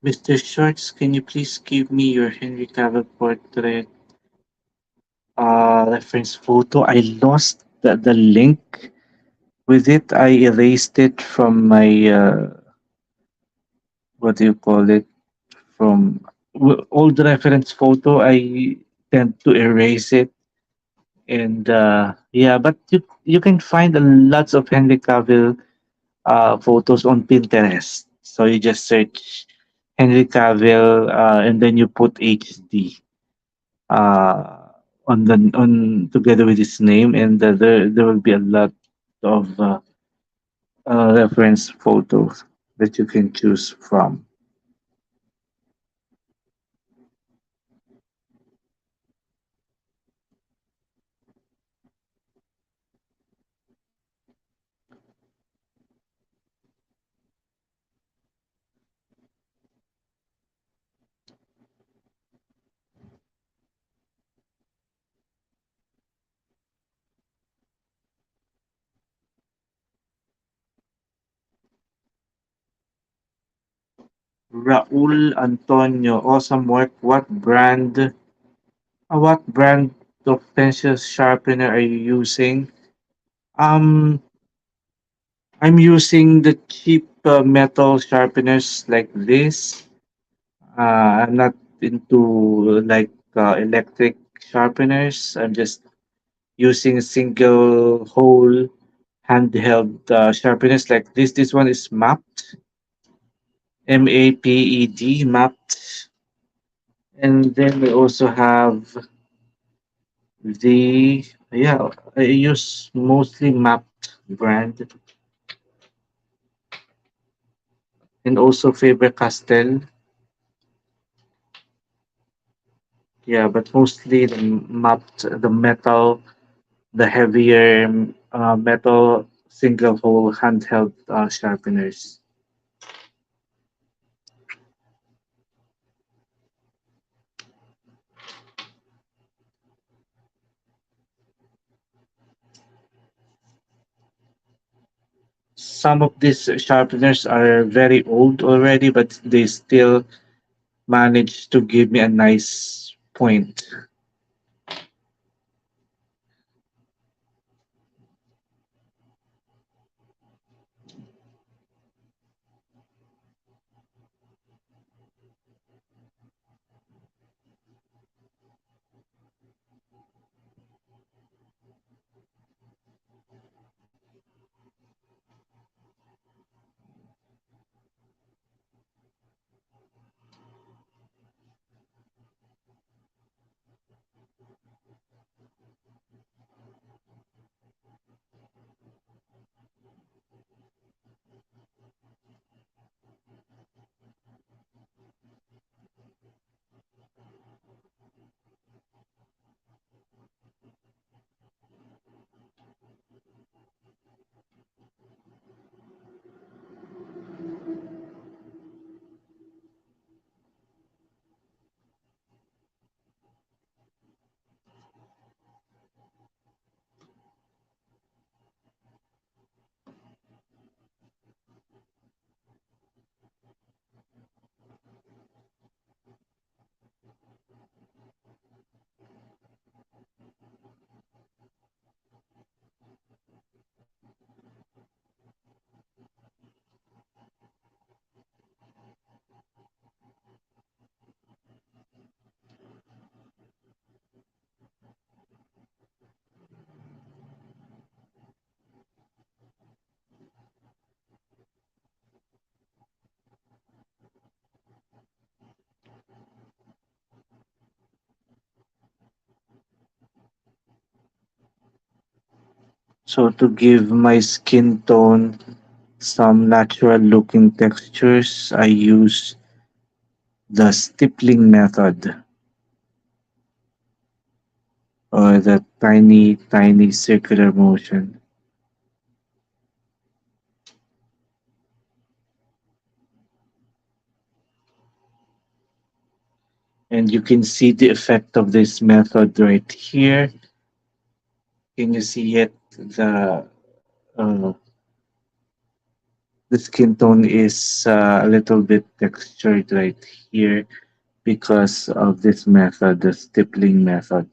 Mr. Shorts, can you please give me your Henry Cavill portrait reference photo? I lost the link with it. I erased it from my what do you call it? From old reference photo. I tend to erase it, and yeah, but you can find lots of Henry Cavill photos on Pinterest. So you just search Henry Cavill, and then you put HD on together with his name, and there will be a lot of reference photos that you can choose from. Raul Antonio, awesome work. What brand of pencil sharpener are you using? Um, I'm using the cheap metal sharpeners like this. I'm not into electric sharpeners. I'm just using single hole handheld sharpeners like this. This one is mapped, MAPED, mapped. And then we also have the, yeah, I use mostly mapped brand, and also Faber Castell. Yeah, but mostly the metal, the heavier metal single hole handheld sharpeners. Some of these sharpeners are very old already, but they still manage to give me a nice point. So to give my skin tone some natural looking textures, I use the stippling method, or the tiny circular motion. And you can see the effect of this method right here. Can you see it? Uh, the skin tone is a little bit textured right here because of this method, the stippling method.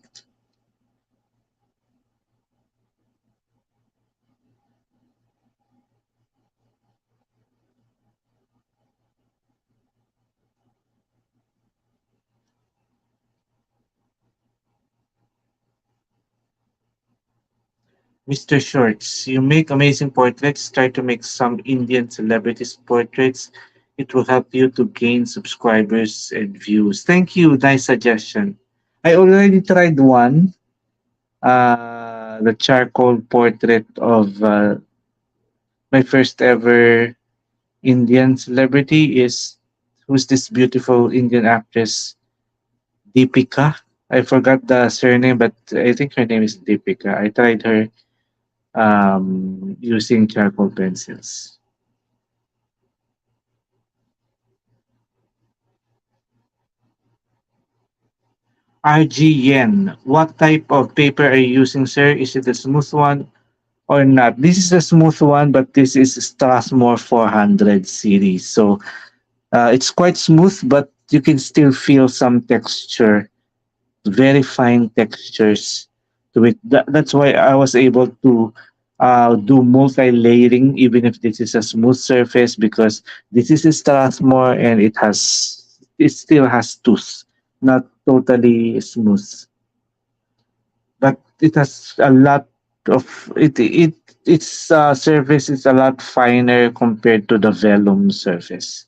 Mr. Shorts, you make amazing portraits. Try to make some Indian celebrities' portraits. It will help you to gain subscribers and views. Thank you. Nice suggestion. I already tried one, the charcoal portrait of my first ever Indian celebrity is who's this beautiful Indian actress, Deepika. I forgot the surname, but I think her name is Deepika. I tried her using charcoal pencils. RG Yen, what type of paper are you using, sir? Is it a smooth one or not? This is a smooth one, but this is Strathmore 400 series. So it's quite smooth, but you can still feel some texture, very fine textures to it. That's why I was able to do multi-layering, even if this is a smooth surface, because this is a Strathmore and it still has tooth, not totally smooth, but it has a lot of its surface is a lot finer compared to the vellum surface.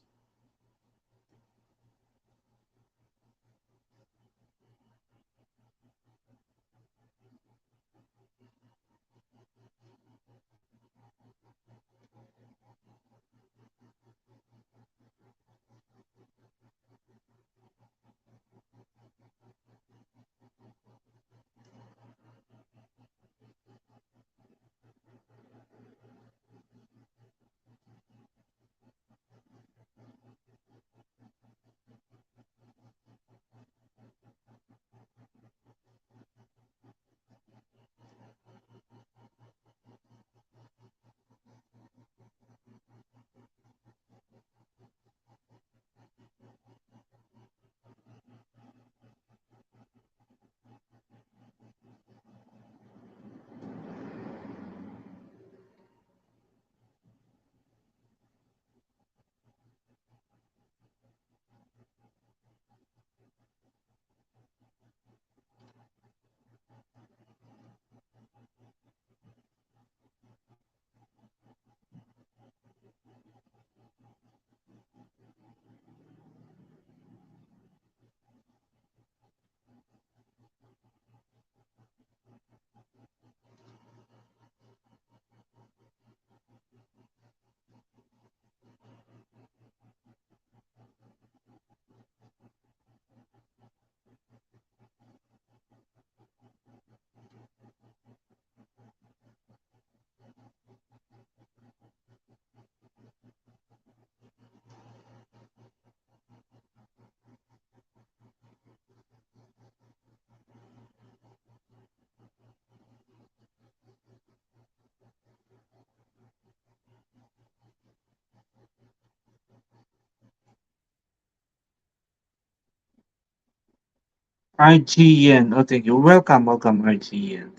RGN. Oh, thank you. Welcome, welcome, RGN.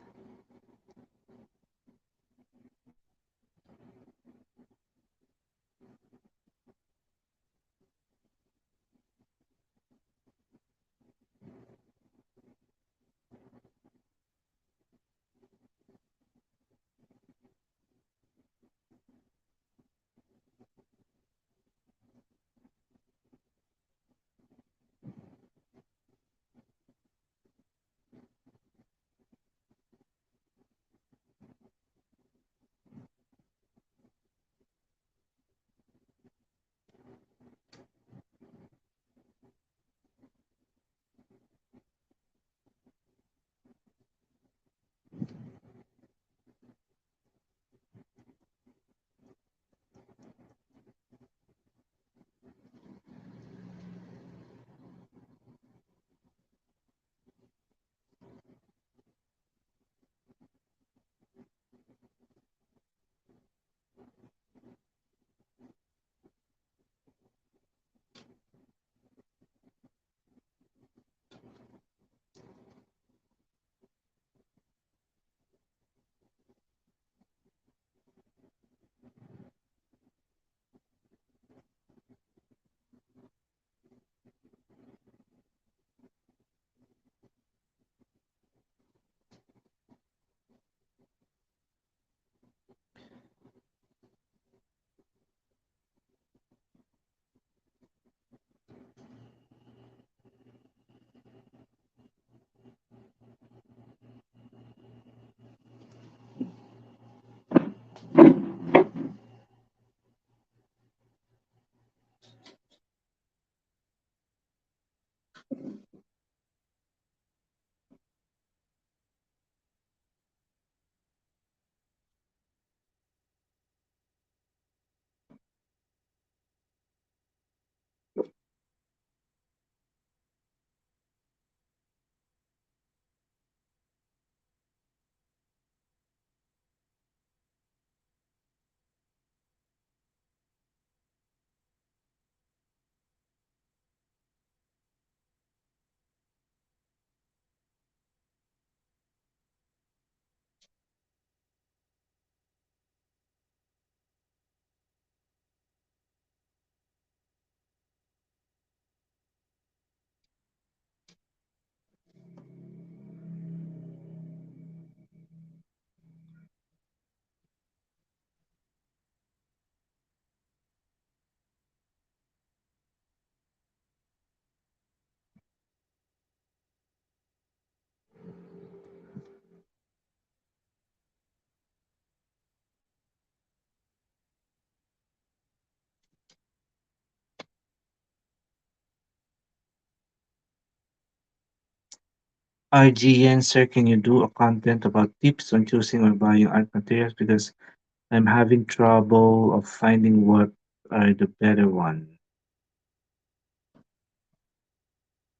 RGN, sir, can you do a content about tips on choosing or buying art materials? Because I'm having trouble of finding what are the better one.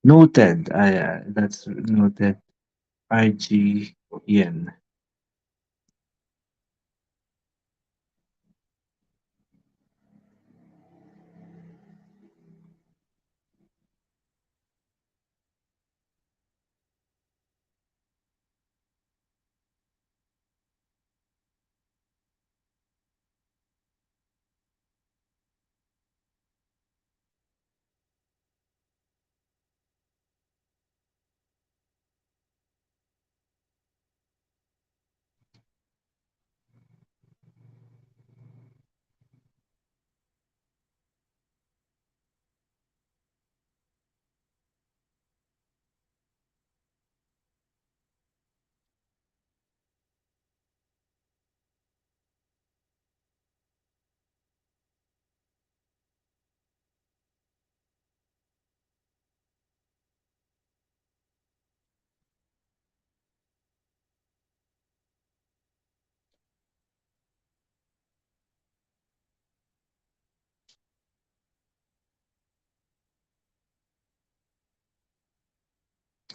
Noted. That's noted. RGN.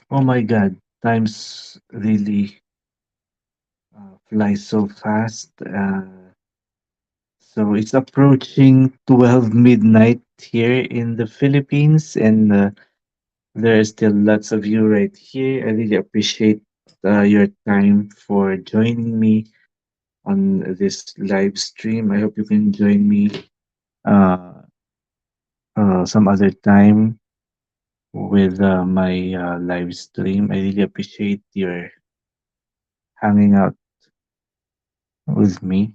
Oh my God, time's really flies so fast. So it's approaching 12 midnight here in the Philippines, and there are still lots of you right here. I really appreciate your time for joining me on this live stream. I hope you can join me uh, some other time with my live stream. I really appreciate your hanging out with me.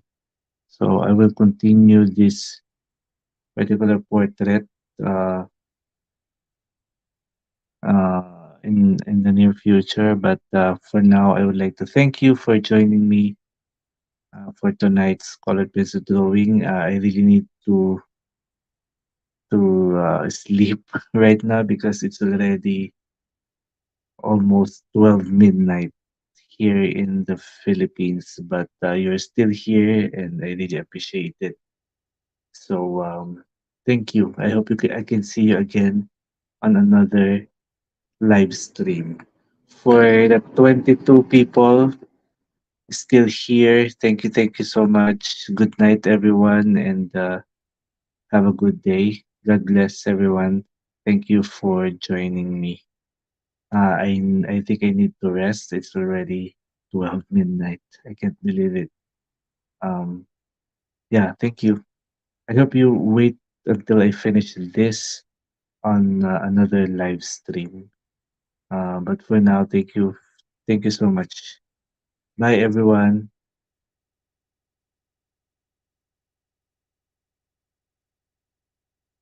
So I will continue this particular portrait uh, in the near future. But for now, I would like to thank you for joining me for tonight's Colored Pencil Drawing. I really need to sleep right now because it's already almost 12 midnight here in the Philippines. But you're still here, and I really appreciate it. So thank you. I can see you again on another live stream. For the 22 people still here, thank you so much. Good night, everyone, and have a good day. God bless everyone. Thank you for joining me. I think I need to rest. It's already 12 midnight. I can't believe it. Um, yeah, thank you. I hope you wait until I finish this on another live stream. But for now, thank you. Thank you so much. Bye, everyone.